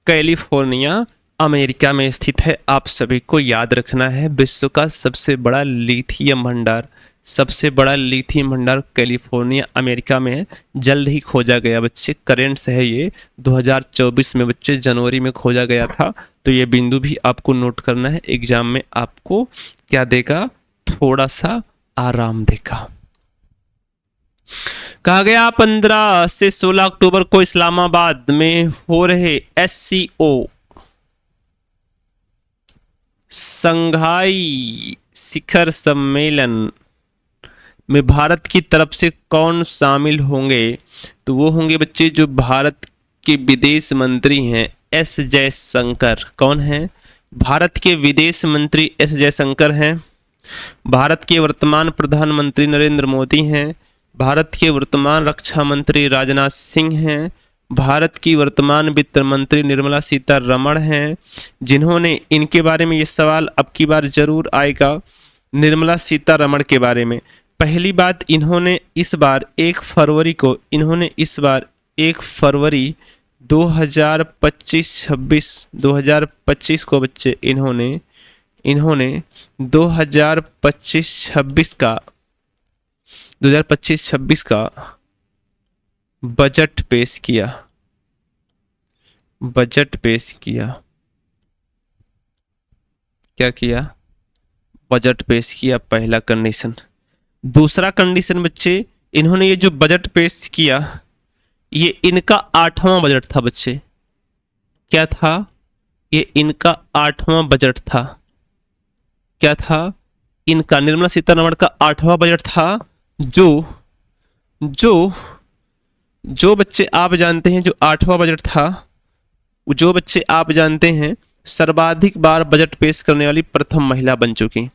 कैलिफोर्निया, अमेरिका में स्थित है। आप सभी को याद रखना है, विश्व का सबसे बड़ा लिथियम भंडार, सबसे बड़ा लिथियम भंडार कैलिफोर्निया, अमेरिका में है। जल्द ही खोजा गया बच्चे, करेंट्स है ये 2024 में बच्चे, जनवरी में खोजा गया था। तो ये बिंदु भी आपको नोट करना है, एग्जाम में आपको क्या देगा? थोड़ा सा आराम देगा। कहा गया 15 से 16 अक्टूबर को इस्लामाबाद में हो रहे SCO संघाई शिखर सम्मेलन में भारत की तरफ से कौन शामिल होंगे? तो वो होंगे बच्चे जो भारत के विदेश मंत्री हैं, एस जयशंकर। कौन है? भारत के विदेश मंत्री एस जयशंकर हैं। भारत के वर्तमान प्रधानमंत्री नरेंद्र मोदी हैं। भारत के वर्तमान रक्षा मंत्री राजनाथ सिंह हैं। भारत की वर्तमान वित्त मंत्री निर्मला सीतारमण हैं, जिन्होंने, इनके बारे में ये सवाल अब की बार जरूर आएगा, निर्मला सीतारमण के बारे में। पहली बात, इन्होंने इस बार 1 फरवरी को, इन्होंने इस बार 1 फरवरी 2025 को बच्चे इन्होंने 2025-26 का बजट पेश किया। क्या किया? बजट पेश किया, पहला कंडीशन। दूसरा कंडीशन बच्चे, इन्होंने ये जो बजट पेश किया, ये इनका 8वां बजट था बच्चे। क्या था? ये इनका 8वां बजट था। क्या था? इनका, निर्मला सीतारमण का 8वां बजट था, जो बच्चे आप जानते हैं, जो 8वां बजट था, जो बच्चे आप जानते हैं, सर्वाधिक बार बजट पेश करने वाली प्रथम महिला बन चुकी।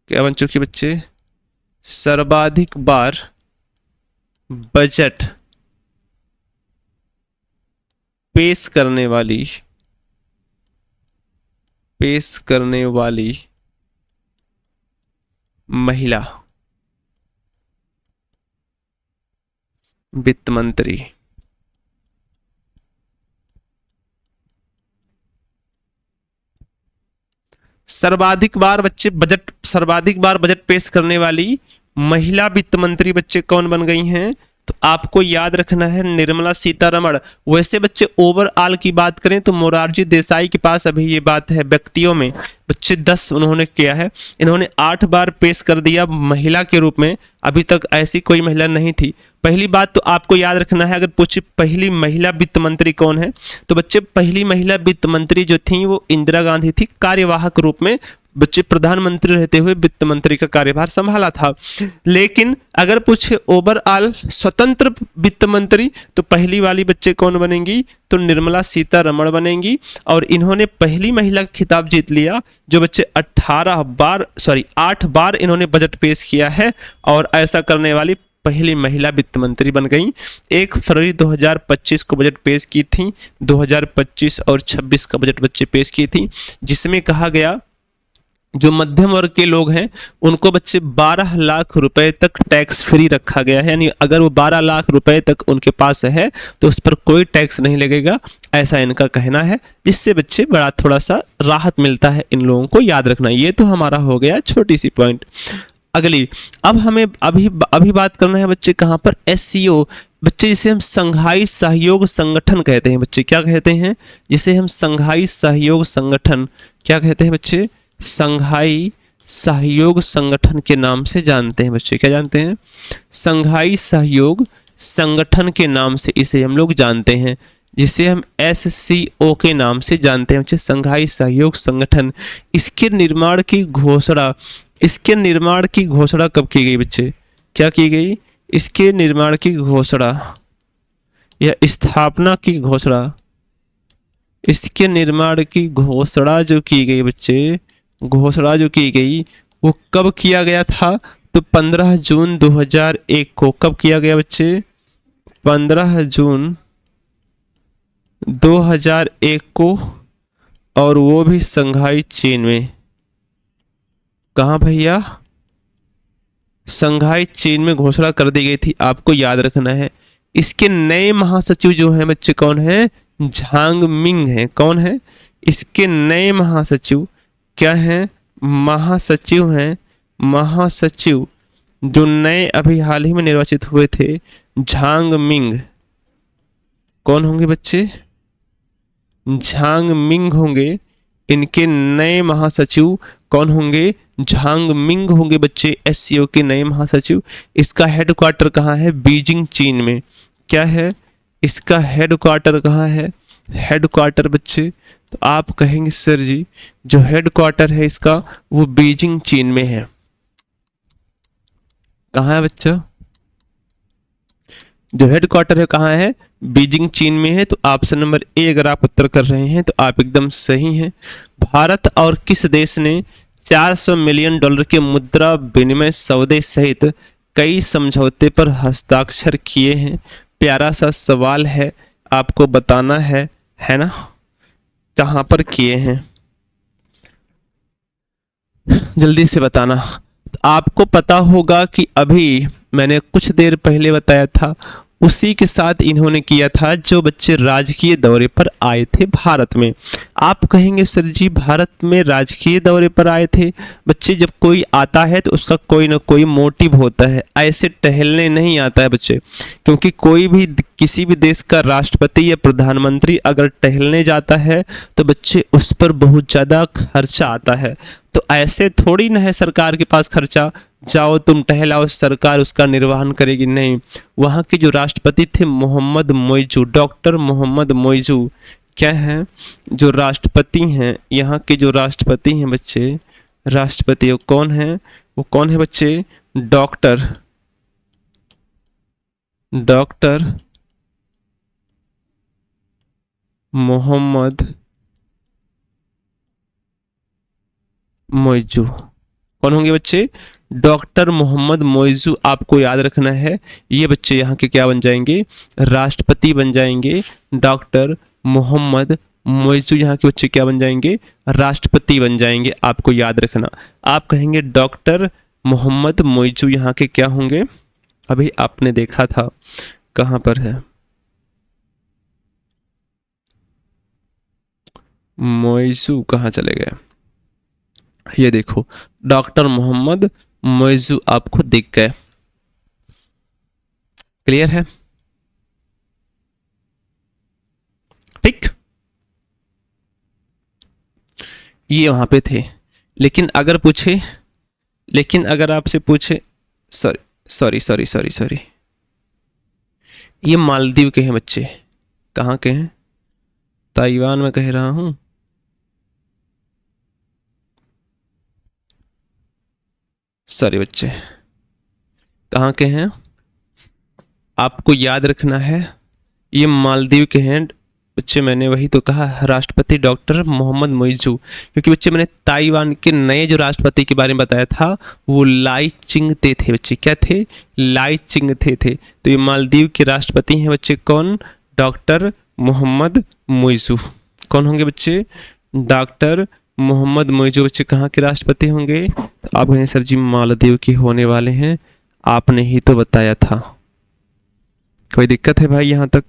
क्या बन चुकी बच्चे? सर्वाधिक बार बजट पेश करने वाली महिला वित्त मंत्री। सर्वाधिक बार बजट पेश करने वाली महिला वित्त मंत्री बच्चे कौन बन गई हैं? तो आपको याद रखना है, निर्मला सीतारमण। वैसे बच्चे ओवरऑल की बात करें तो मोरारजी देसाई के पास अभी ये बात है, व्यक्तियों में बच्चे 10 उन्होंने किया है। इन्होंने 8 बार पेश कर दिया महिला के रूप में, अभी तक ऐसी कोई महिला नहीं थी। पहली बात तो आपको याद रखना है, अगर पूछे पहली महिला वित्त मंत्री कौन है, तो बच्चे पहली महिला वित्त मंत्री जो थी वो इंदिरा गांधी थी। कार्यवाहक रूप में बच्चे प्रधानमंत्री रहते हुए वित्त मंत्री का कार्यभार संभाला था। लेकिन अगर पूछे ओवरऑल स्वतंत्र वित्त मंत्री, तो पहली वाली बच्चे कौन बनेंगी? तो निर्मला सीतारमण बनेंगी। और इन्होंने पहली महिला खिताब जीत लिया जो बच्चे 8 बार इन्होंने बजट पेश किया है, और ऐसा करने वाली पहली महिला वित्त मंत्री बन गई। 1 फरवरी 2025 को बजट पेश की थी, 2025 और 26 का बजट बच्चे पेश की थी, जिसमें कहा गया जो मध्यम वर्ग के लोग हैं उनको बच्चे 12 लाख रुपए तक टैक्स फ्री रखा गया है। यानी अगर वो 12 लाख रुपए तक उनके पास है तो उस पर कोई टैक्स नहीं लगेगा, ऐसा इनका कहना है, जिससे बच्चे बड़ा थोड़ा सा राहत मिलता है। इन लोगों को याद रखना। ये तो हमारा हो गया छोटी सी पॉइंट। अगली, अब हमें अभी बात करना है बच्चे कहाँ पर? SCO बच्चे, जिसे हम संघाई सहयोग संगठन कहते हैं बच्चे। क्या कहते हैं? जिसे हम संघाई सहयोग संगठन क्या कहते हैं बच्चे? संघाई सहयोग संगठन के नाम से जानते हैं बच्चे। क्या जानते हैं? संघाई सहयोग संगठन के नाम से इसे हम लोग जानते हैं, जिसे हम SCO के नाम से जानते हैं बच्चे, संघाई सहयोग संगठन। इसके निर्माण की घोषणा कब की गई बच्चे? क्या की गई? इसके निर्माण की घोषणा या स्थापना की घोषणा, इसके निर्माण की घोषणा जो की गई बच्चे, घोषणा जो की गई वो कब किया गया था? तो 15 जून 2001 को। कब किया गया बच्चे? 15 जून 2001 को, और वो भी संघाई चीन में। कहाँ भैया? संघाई चीन में घोषणा कर दी गई थी, आपको याद रखना है। इसके नए महासचिव जो हैं बच्चे कौन है? झांग मिंग है। कौन है इसके नए महासचिव? क्या हैं? महासचिव हैं। महासचिव जो नए अभी हाल ही में निर्वाचित हुए थे, झांग मिंग। कौन होंगे बच्चे? झांग मिंग होंगे। इनके नए महासचिव कौन होंगे? झांग मिंग होंगे बच्चे, एससीओ के नए महासचिव। इसका हेडक्वार्टर कहाँ है? बीजिंग चीन में। क्या है इसका हेडक्वार्टर? कहाँ है हेडक्वार्टर बच्चे? तो आप कहेंगे सर जी जो हेडक्वार्टर है इसका वो बीजिंग चीन में है। कहाँ है बच्चा? जो हेडक्वार्टर है कहाँ है? बीजिंग चीन में है। तो ऑप्शन नंबर ए अगर आप उत्तर कर रहे हैं तो आप एकदम सही हैं। भारत और किस देश ने 400 मिलियन डॉलर के मुद्रा विनिमय सौदे सहित कई समझौते पर हस्ताक्षर किए हैं? प्यारा सा सवाल है, आपको बताना है ना? कहाँ पर किए हैं जल्दी से बताना। आपको पता होगा कि अभी मैंने कुछ देर पहले बताया था, उसी के साथ इन्होंने किया था जो बच्चे राजकीय दौरे पर आए थे भारत में। आप कहेंगे सर जी भारत में राजकीय दौरे पर आए थे? बच्चे जब कोई आता है तो उसका कोई ना कोई मोटिव होता है, ऐसे टहलने नहीं आता है बच्चे। क्योंकि कोई भी किसी भी देश का राष्ट्रपति या प्रधानमंत्री अगर टहलने जाता है तो बच्चे उस पर बहुत ज़्यादा खर्चा आता है। तो ऐसे थोड़ी ना है सरकार के पास खर्चा, जाओ तुम टहलाओ सरकार उसका निर्वहन करेगी, नहीं। वहाँ के जो राष्ट्रपति थे मोहम्मद मोइजू, डॉक्टर मोहम्मद मोइजू क्या हैं जो राष्ट्रपति हैं, यहाँ के जो राष्ट्रपति हैं बच्चे, राष्ट्रपति वो कौन है? वो कौन है बच्चे? डॉक्टर मोहम्मद मोइजू। कौन होंगे बच्चे? डॉक्टर मोहम्मद मोइजू। आपको याद रखना है ये बच्चे यहाँ के क्या बन जाएंगे? राष्ट्रपति बन जाएंगे। डॉक्टर मोहम्मद मोइजू यहाँ के बच्चे क्या बन जाएंगे? राष्ट्रपति बन जाएंगे। आपको याद रखना। आप कहेंगे डॉक्टर मोहम्मद मोइजू यहाँ के क्या होंगे? अभी आपने देखा था, कहाँ पर है मोइजू? कहाँ चले गए? ये देखो डॉक्टर मोहम्मद मोइजू आपको दिख गए। क्लियर है? ठीक, ये वहां पे थे। लेकिन अगर आपसे पूछे, सॉरी, ये मालदीव के हैं बच्चे। कहाँ के हैं? ताइवान में कह रहा हूं। सॉरी बच्चे, कहाँ के हैं? आपको याद रखना है ये मालदीव के हैं बच्चे। मैंने वही तो कहा, राष्ट्रपति डॉक्टर मोहम्मद मोइजू। क्योंकि बच्चे मैंने ताइवान के नए जो राष्ट्रपति के बारे में बताया था वो लाई चिंगते थे बच्चे। क्या थे? लाई चिंगते थे। तो ये मालदीव के राष्ट्रपति हैं बच्चे। कौन? डॉक्टर मोहम्मद मोइजू। कौन होंगे बच्चे? डॉक्टर मोहम्मद मोइजू बच्चे कहाँ के राष्ट्रपति होंगे? तो आप कहें सर जी मालदीव के होने वाले हैं, आपने ही तो बताया था। कोई दिक्कत है भाई यहां तक?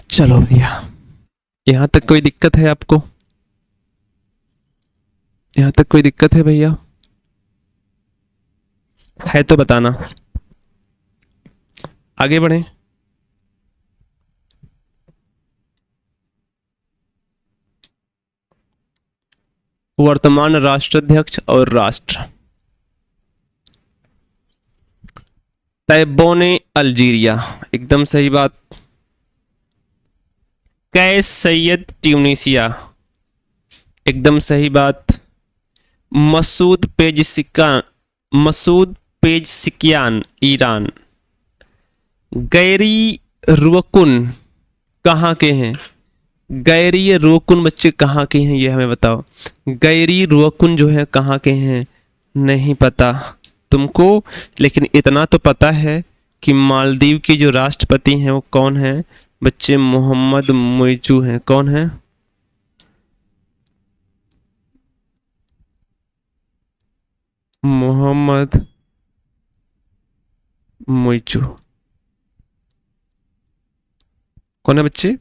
चलो भैया, यहां तक कोई दिक्कत है आपको? यहां तक कोई दिक्कत है भैया? है तो बताना। आगे बढ़े। वर्तमान राष्ट्राध्यक्ष और राष्ट्र, तैबोने अल्जीरिया, एकदम सही बात। कैस सैयद ट्यूनीसिया, एकदम सही बात। मसूद पेजसिकियान ईरान। गैरी रुकुन कहाँ के हैं? गैरी रुकुन बच्चे कहाँ के हैं ये हमें बताओ। गैरी रुकुन जो है कहाँ के हैं? नहीं पता तुमको, लेकिन इतना तो पता है कि मालदीव के जो राष्ट्रपति हैं वो कौन है बच्चे? मोहम्मद मुइजू हैं। कौन है? मोहम्मद मुइजू। कौन है बच्चे?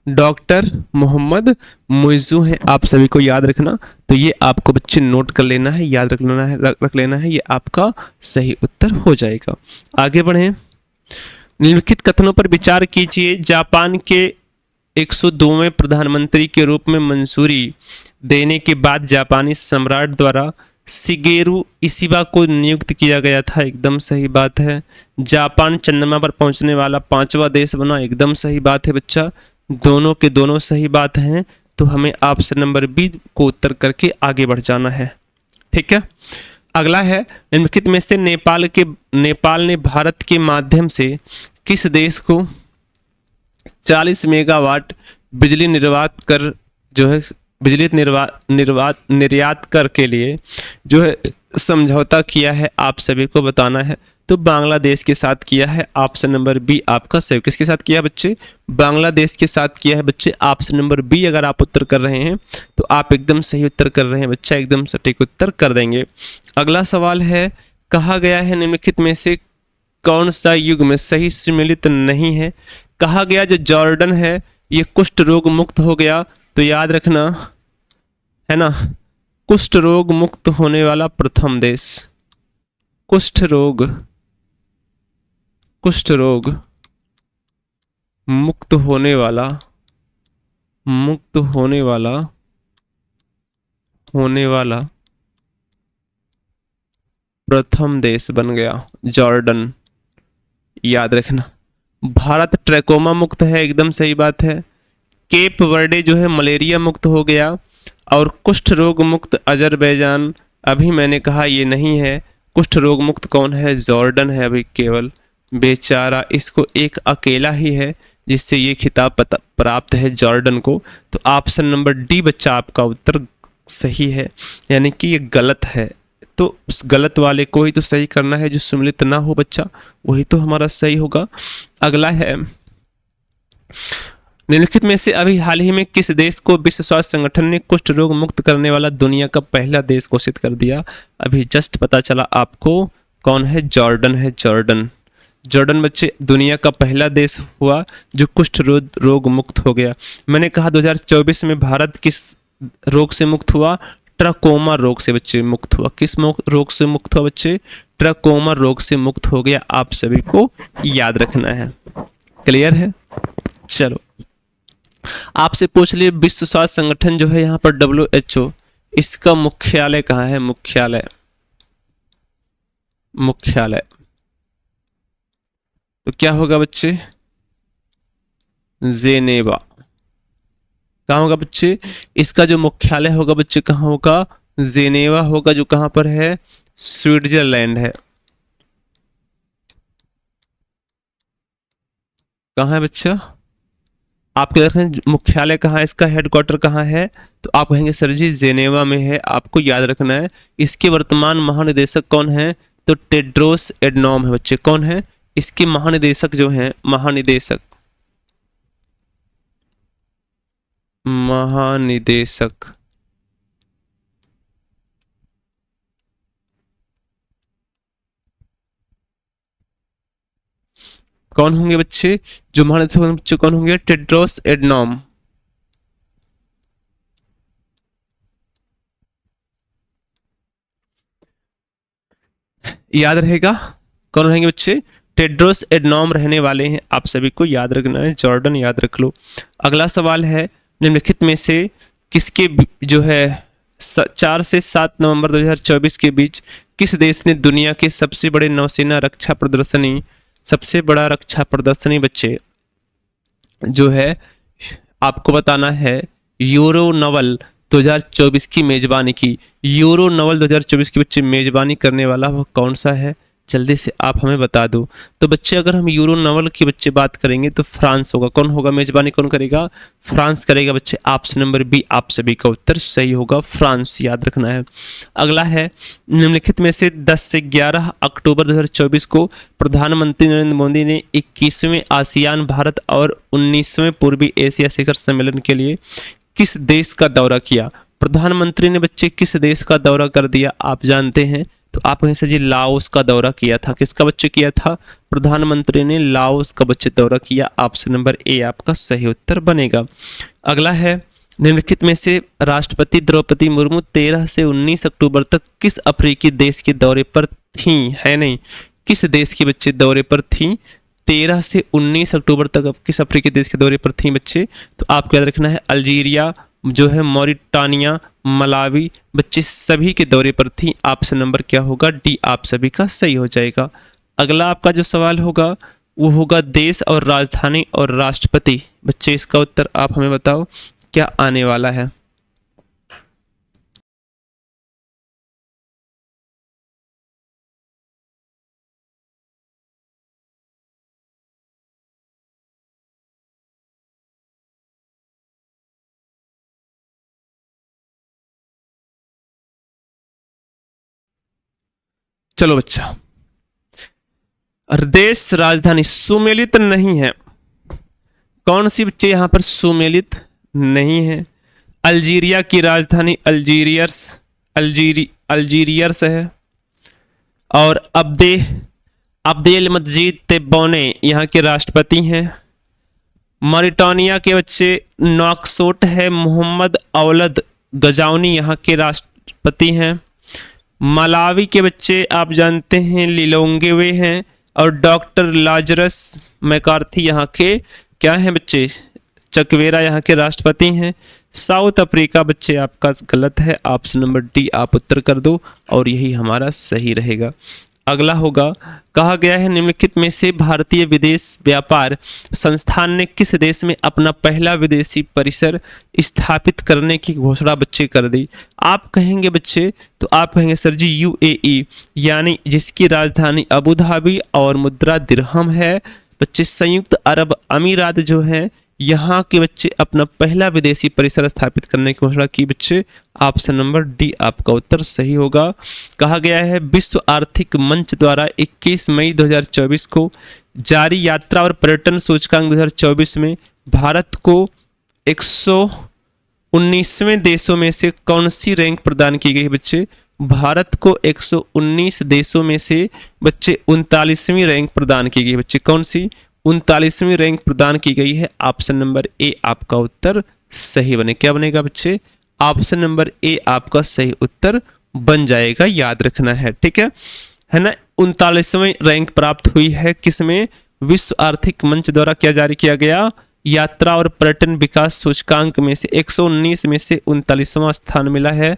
डॉक्टर मोहम्मद मुइजू हैं। आप सभी को याद रखना, तो ये आपको बच्चे नोट कर लेना है, याद रख लेना है, रख लेना है, ये आपका सही उत्तर हो जाएगा। आगे बढ़ें। निम्नलिखित कथनों पर विचार कीजिए। जापान के 102वें प्रधानमंत्री के रूप में मंजूरी देने के बाद जापानी सम्राट द्वारा शिगेरू इशिबा को नियुक्त किया गया था। एकदम सही बात है। जापान चंद्रमा पर पहुंचने वाला 5वां देश बना। एकदम सही बात है बच्चा, दोनों के दोनों सही बात हैं। तो हमें ऑप्शन नंबर बी को उत्तर करके आगे बढ़ जाना है। ठीक है, अगला है निम्नलिखित में से नेपाल ने भारत के माध्यम से किस देश को 40 मेगावाट बिजली निर्यात कर जो है बिजली निर्यात कर के लिए जो है समझौता किया है? आप सभी को बताना है। तो बांग्लादेश के साथ किया है। ऑप्शन नंबर बी आपका सही। किसके साथ किया बच्चे? बांग्लादेश के साथ किया है बच्चे। ऑप्शन नंबर बी अगर आप उत्तर कर रहे हैं तो आप एकदम सही उत्तर कर रहे हैं बच्चा, एकदम सटीक उत्तर कर देंगे। अगला सवाल है, कहा गया है निम्नलिखित में से कौन सा युग में सही सम्मिलित नहीं है? कहा गया जो जॉर्डन है ये कुष्ठ रोग मुक्त हो गया। तो याद रखना है ना, कुष्ठ रोग मुक्त होने वाला प्रथम देश, कुष्ठ रोग मुक्त होने वाला प्रथम देश बन गया जॉर्डन। याद रखना। भारत ट्रैकोमा मुक्त है। एकदम सही बात है। केप वर्डे जो है मलेरिया मुक्त हो गया। और कुष्ठ रोग मुक्त अजरबैजान, अभी मैंने कहा ये नहीं है। कुष्ठ रोग मुक्त कौन है? जॉर्डन है अभी केवल। बेचारा, इसको एक अकेला ही है जिससे ये खिताब प्राप्त है जॉर्डन को। तो ऑप्शन नंबर डी बच्चा आपका उत्तर सही है, यानी कि ये गलत है। तो उस गलत वाले को ही तो सही करना है, जो सम्मिलित ना हो बच्चा, वही तो हमारा सही होगा। अगला है, निम्नलिखित में से अभी हाल ही में किस देश को विश्व स्वास्थ्य संगठन ने कुष्ठ रोग मुक्त करने वाला दुनिया का पहला देश घोषित कर दिया? अभी जस्ट पता चला आपको। कौन है? जॉर्डन है। जॉर्डन बच्चे दुनिया का पहला देश हुआ जो कुष्ठ रोग मुक्त हो गया। मैंने कहा 2024 में भारत किस रोग से मुक्त हुआ? ट्रकोमा रोग से बच्चे मुक्त हुआ। किस रोग से मुक्त हुआ बच्चे? ट्रकोमा रोग से मुक्त हो गया। आप सभी को याद रखना है। क्लियर है? चलो आपसे पूछ लिए, विश्व स्वास्थ्य संगठन जो है यहाँ पर WHO, इसका मुख्यालय कहाँ है? मुख्यालय तो क्या होगा बच्चे? जेनेवा। कहाँ होगा बच्चे? इसका जो मुख्यालय होगा बच्चे कहाँ होगा? जेनेवा होगा, जो कहाँ पर है? स्विट्जरलैंड है। कहाँ है बच्चा? आप क्या रखें मुख्यालय कहाँ है, इसका हेडक्वार्टर कहाँ है? तो आप कहेंगे सर जी जेनेवा में है। आपको याद रखना है। इसके वर्तमान महानिदेशक कौन है? तो टेड्रोस एडनॉम है बच्चे। कौन है इसके महानिदेशक जो हैं? महानिदेशक कौन होंगे बच्चे? जो महानिदेशक बच्चे कौन होंगे? Tedros Adhanom. याद रहेगा कौन रहेंगे बच्चे? टेड्रोस एडनॉम रहने वाले हैं। आप सभी को याद रखना है। जॉर्डन याद रख लो। अगला सवाल है, निम्नलिखित में से किसके जो है 4 से 7 नवंबर 2024 के बीच किस देश ने दुनिया के सबसे बड़े नौसेना रक्षा प्रदर्शनी, सबसे बड़ा रक्षा प्रदर्शनी बच्चे जो है आपको बताना है, यूरो नवल 2024 की मेजबानी की? यूरो नवल 2024 की बच्चे मेजबानी करने वाला वह कौन सा है? जल्दी से आप हमें बता दो। तो बच्चे अगर हम यूरो नॉवल की बच्चे बात करेंगे तो फ्रांस होगा। कौन होगा मेजबानी, कौन करेगा? फ्रांस करेगा बच्चे। ऑप्शन नंबर बी आप सभी का उत्तर सही होगा, फ्रांस याद रखना है। अगला है, निम्नलिखित में से 10 से 11 अक्टूबर 2024 को प्रधानमंत्री नरेंद्र मोदी ने 21वें आसियान भारत और 19वें पूर्वी एशिया शिखर सम्मेलन के लिए किस देश का दौरा किया? प्रधानमंत्री ने बच्चे किस देश का दौरा कर दिया आप जानते हैं? तो आप कहें सर जी लाओस का दौरा किया था। किसका बच्चे किया था? प्रधानमंत्री ने लाओस का बच्चे दौरा किया। ऑप्शन नंबर ए आपका सही उत्तर बनेगा। अगला है, निम्नलिखित में से राष्ट्रपति द्रौपदी मुर्मू 13 से 19 अक्टूबर तक किस अफ्रीकी देश के दौरे पर थी? है नहीं, किस देश के बच्चे दौरे पर थी? 13 से 19 अक्टूबर तक किस अफ्रीकी देश के दौरे पर थी बच्चे? तो आपको याद रखना है अल्जीरिया जो है, मॉरिटानिया, मलावी, बच्चे सभी के दौरे पर थी। ऑप्शन नंबर क्या होगा? डी आप सभी का सही हो जाएगा। अगला आपका जो सवाल होगा वो होगा देश और राजधानी और राष्ट्रपति। बच्चे इसका उत्तर आप हमें बताओ क्या आने वाला है। चलो बच्चा, देश राजधानी सुमेलित नहीं है। कौन सी बच्चे यहां पर सुमेलित नहीं है? अल्जीरिया की राजधानी अल्जीरियर्स है। और अब्देल मजीद तेब्बोने यहाँ के राष्ट्रपति हैं। मॉरिटानिया के बच्चे नॉक्सोट है, मोहम्मद औलद गजाउनी यहाँ के राष्ट्रपति हैं। मलावी के बच्चे आप जानते हैं लिलोंगवे हैं। और डॉक्टर लाजरस मैकार्थी यहाँ के क्या हैं बच्चे? चकवेरा यहाँ के राष्ट्रपति हैं। साउथ अफ्रीका बच्चे आपका गलत है। ऑप्शन नंबर डी आप उत्तर कर दो और यही हमारा सही रहेगा। अगला होगा, कहा गया है निम्नलिखित में से भारतीय विदेश व्यापार संस्थान ने किस देश में अपना पहला विदेशी परिसर स्थापित करने की घोषणा बच्चे कर दी? आप कहेंगे बच्चे, तो आप कहेंगे सर जी यूएई, यानी जिसकी राजधानी अबू धाबी और मुद्रा दिरहम है। बच्चे संयुक्त अरब अमीरात जो है यहाँ के बच्चे अपना पहला विदेशी परिसर स्थापित करने की घोषणा की बच्चे। ऑप्शन नंबर डी आपका उत्तर सही होगा। कहा गया है विश्व आर्थिक मंच द्वारा 21 मई 2024 को जारी यात्रा और पर्यटन सूचकांक 2024 में भारत को 119वें देशों में से कौन सी रैंक प्रदान की गई बच्चे? भारत को 119 देशों में से बच्चे 39वीं रैंक प्रदान की गई बच्चे। कौन सी? 39वीं रैंक प्रदान की गई है। ऑप्शन नंबर ए आपका उत्तर सही बने। क्या बनेगा बच्चे? ऑप्शन नंबर ए आपका सही उत्तर बन जाएगा, याद रखना है, ठीक है ना। 39वीं रैंक प्राप्त हुई है किसमें? विश्व आर्थिक मंच द्वारा क्या जारी किया गया? यात्रा और पर्यटन विकास सूचकांक में से 119 में से 39वां स्थान मिला है।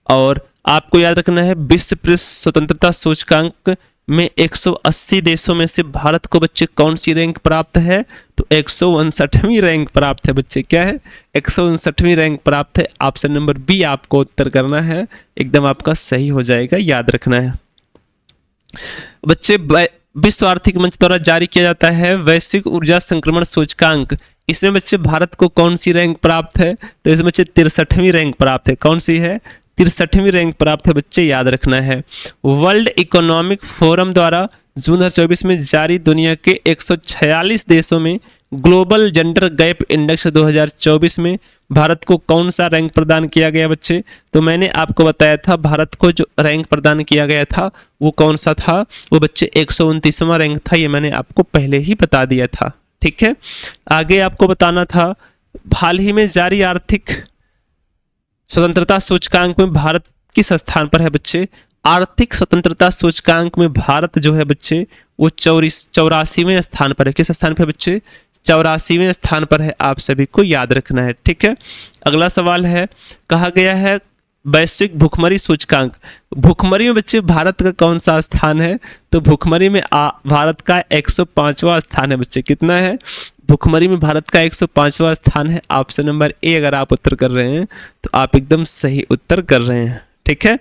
और आपको याद रखना है विश्व प्रेस स्वतंत्रता सूचकांक में 180 देशों में से भारत को बच्चे कौन सी रैंक प्राप्त है? तो 159वीं रैंक प्राप्त है बच्चे। क्या है? 159वीं रैंक प्राप्त है। ऑप्शन नंबर बी आपको उत्तर करना है, एकदम आपका सही हो जाएगा, याद रखना है बच्चे। विश्व आर्थिक मंच द्वारा जारी किया जाता है वैश्विक ऊर्जा संक्रमण सूचकांक, इसमें बच्चे भारत को कौन सी रैंक प्राप्त है? तो इसमें बच्चे 63वीं रैंक प्राप्त है। कौन सी है? 63वीं रैंक प्राप्त है बच्चे, याद रखना है। वर्ल्ड इकोनॉमिक फोरम द्वारा जून 2024 में जारी दुनिया के 146 देशों में ग्लोबल जेंडर गैप इंडेक्स 2024 में भारत को कौन सा रैंक प्रदान किया गया बच्चे? तो मैंने आपको बताया था भारत को जो रैंक प्रदान किया गया था वो कौन सा था? वो बच्चे 129वां रैंक था। ये मैंने आपको पहले ही बता दिया था, ठीक है। आगे आपको बताना था हाल ही में जारी आर्थिक स्वतंत्रता सूचकांक में भारत किस स्थान पर है बच्चे? आर्थिक स्वतंत्रता सूचकांक में भारत जो है बच्चे वो 84वें स्थान पर है। किस स्थान पर बच्चे? 84वें स्थान पर है। आप सभी को याद रखना है, ठीक है। अगला सवाल है, कहा गया है वैश्विक भुखमरी सूचकांक, भुखमरी में बच्चे भारत का कौन सा स्थान है? तो भुखमरी में भारत का 105वां स्थान है बच्चे। कितना है? भुखमरी में भारत का 105वां स्थान है। ऑप्शन नंबर ए अगर आप उत्तर कर रहे हैं तो आप एकदम सही उत्तर कर रहे हैं, ठीक है।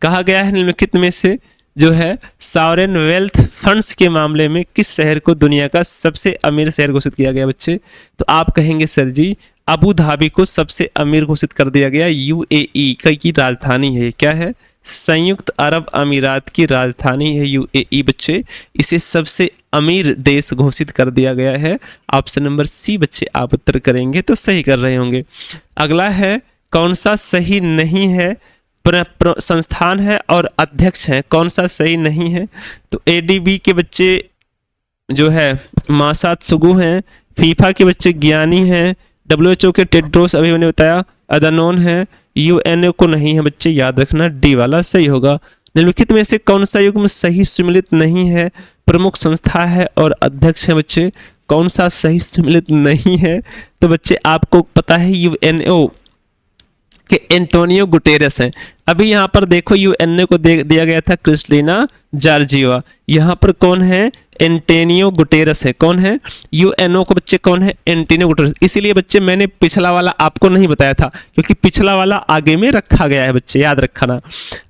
कहा गया है निम्नलिखित में से जो है सॉवरेन वेल्थ फंड्स के मामले में किस शहर को दुनिया का सबसे अमीर शहर घोषित किया गया बच्चे? तो आप कहेंगे सर जी अबू धाबी को सबसे अमीर घोषित कर दिया गया। यूएई की राजधानी है, क्या है? संयुक्त अरब अमीरात की राजधानी है यूएई बच्चे। इसे सबसे अमीर देश घोषित कर दिया गया है। ऑप्शन नंबर सी बच्चे आप उत्तर करेंगे तो सही कर रहे होंगे। अगला है कौन सा सही नहीं है? संस्थान है और अध्यक्ष हैं, कौन सा सही नहीं है? तो एडीबी के बच्चे जो है मासात्सुगु हैं, फीफा के बच्चे ज्ञानी हैं, डब्ल्यूएचओ के टेड्रोस अभी मैंने बताया अदनोन है, यूएनओ को नहीं है बच्चे, याद रखना डी वाला सही होगा। निम्नलिखित में से कौन सा युग्म सही सम्मिलित नहीं है? प्रमुख संस्था है और अध्यक्ष है बच्चे, कौन सा सही सम्मिलित नहीं है? तो बच्चे आपको पता है यूएनओ के एंटोनियो गुटेरेस हैं। अभी यहाँ पर देखो यूएनओ को दिया गया था क्रिस्टलिना जॉर्जिवा, यहाँ पर कौन है? एंटोनियो गुटेरेस है। कौन है? यूएनओ को बच्चे कौन है? Antonio Guterres. इसीलिए बच्चे मैंने पिछला वाला आपको नहीं बताया था क्योंकि पिछला वाला आगे में रखा गया है बच्चे, याद रखना।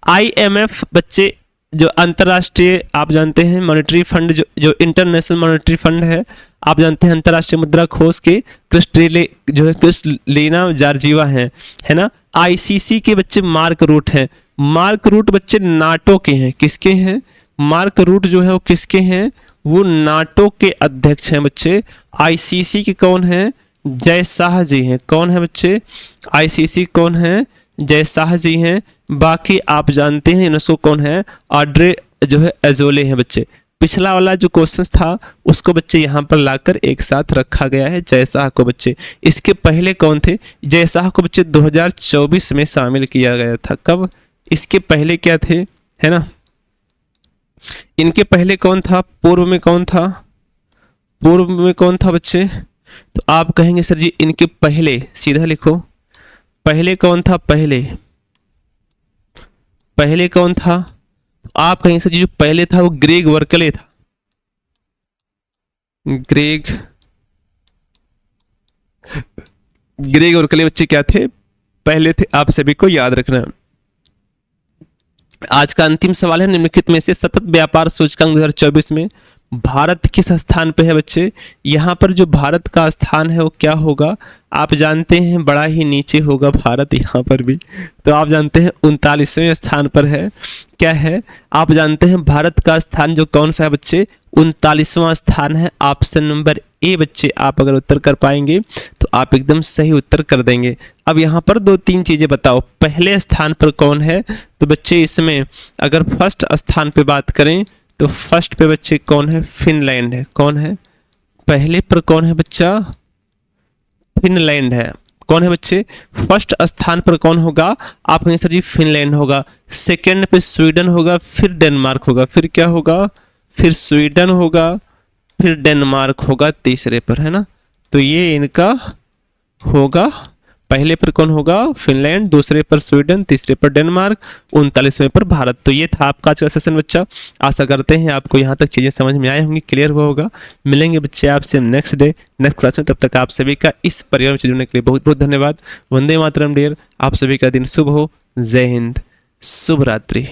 आईएमएफ बच्चे जो अंतर्राष्ट्रीय आप जानते हैं मॉनेटरी फंड, जो इंटरनेशनल मॉनेटरी फंड है, आप जानते हैं अंतर्राष्ट्रीय मुद्रा कोष के क्रिस्टलिना जॉर्जिवा है ना। आईसीसी के बच्चे मार्क रूट हैं। मार्क रूट बच्चे नाटो के हैं। किसके हैं? मार्क रूट जो है वो किसके हैं? वो नाटो के अध्यक्ष हैं बच्चे। आईसीसी के कौन है? जय शाह जी हैं। कौन है बच्चे? आईसीसी कौन है? जय शाह जी हैं। बाकी आप जानते हैं यूनेस्को कौन है? ऑड्रे जो है एजोले हैं बच्चे। पिछला वाला जो क्वेश्चन था उसको बच्चे यहाँ पर लाकर एक साथ रखा गया है जय शाह को बच्चे। इसके पहले कौन थे? जय शाह को बच्चे 2024 में शामिल किया गया था। कब? इसके पहले क्या थे, है ना? इनके पहले कौन था? पूर्व में कौन था? पूर्व में कौन था बच्चे? तो आप कहेंगे सर जी इनके पहले, सीधा लिखो पहले कौन था? पहले कौन था? तो आप कहेंगे सर जी जो पहले था वो ग्रेग वर्कले था। ग्रेग वर्कले बच्चे क्या थे? पहले थे। आप सभी को याद रखना। आज का अंतिम सवाल है निम्नलिखित में से सतत व्यापार सूचकांक 2024 में भारत किस स्थान पे है बच्चे? यहाँ पर जो भारत का स्थान है वो क्या होगा? आप जानते हैं बड़ा ही नीचे होगा भारत, यहाँ पर भी। तो आप जानते हैं 39वें स्थान पर है। क्या है? आप जानते हैं भारत का स्थान जो कौन सा है बच्चे? 39वां स्थान है। ऑप्शन नंबर ए बच्चे आप अगर उत्तर कर पाएंगे तो आप एकदम सही उत्तर कर देंगे। अब यहाँ पर 2-3 चीजें बताओ। पहले स्थान पर कौन है? तो बच्चे इसमें अगर फर्स्ट स्थान पे बात करें तो फर्स्ट पे बच्चे कौन है? फिनलैंड है। कौन है? पहले पर कौन है बच्चा? फिनलैंड है। कौन है बच्चे? फर्स्ट स्थान पर कौन होगा? आप कहेंगे सर जी फिनलैंड होगा। सेकंड पे स्वीडन होगा, फिर डेनमार्क होगा, फिर क्या होगा? फिर स्वीडन होगा, फिर डेनमार्क होगा तीसरे पर, है ना। तो ये इनका होगा। पहले पर कौन होगा? फिनलैंड, दूसरे पर स्वीडन, तीसरे पर डेनमार्क, 39वें पर भारत। तो ये था आपका आज का सेशन बच्चा। आशा करते हैं आपको यहाँ तक चीज़ें समझ में आई होंगी, क्लियर हुआ होगा। मिलेंगे बच्चे आपसे नेक्स्ट डे नेक्स्ट क्लास में। तब तक आप सभी का इस परिवार में जुड़ने के लिए बहुत बहुत धन्यवाद। वंदे मातरम डियर। आप सभी का दिन शुभ हो। जय हिंद, शुभ रात्रि।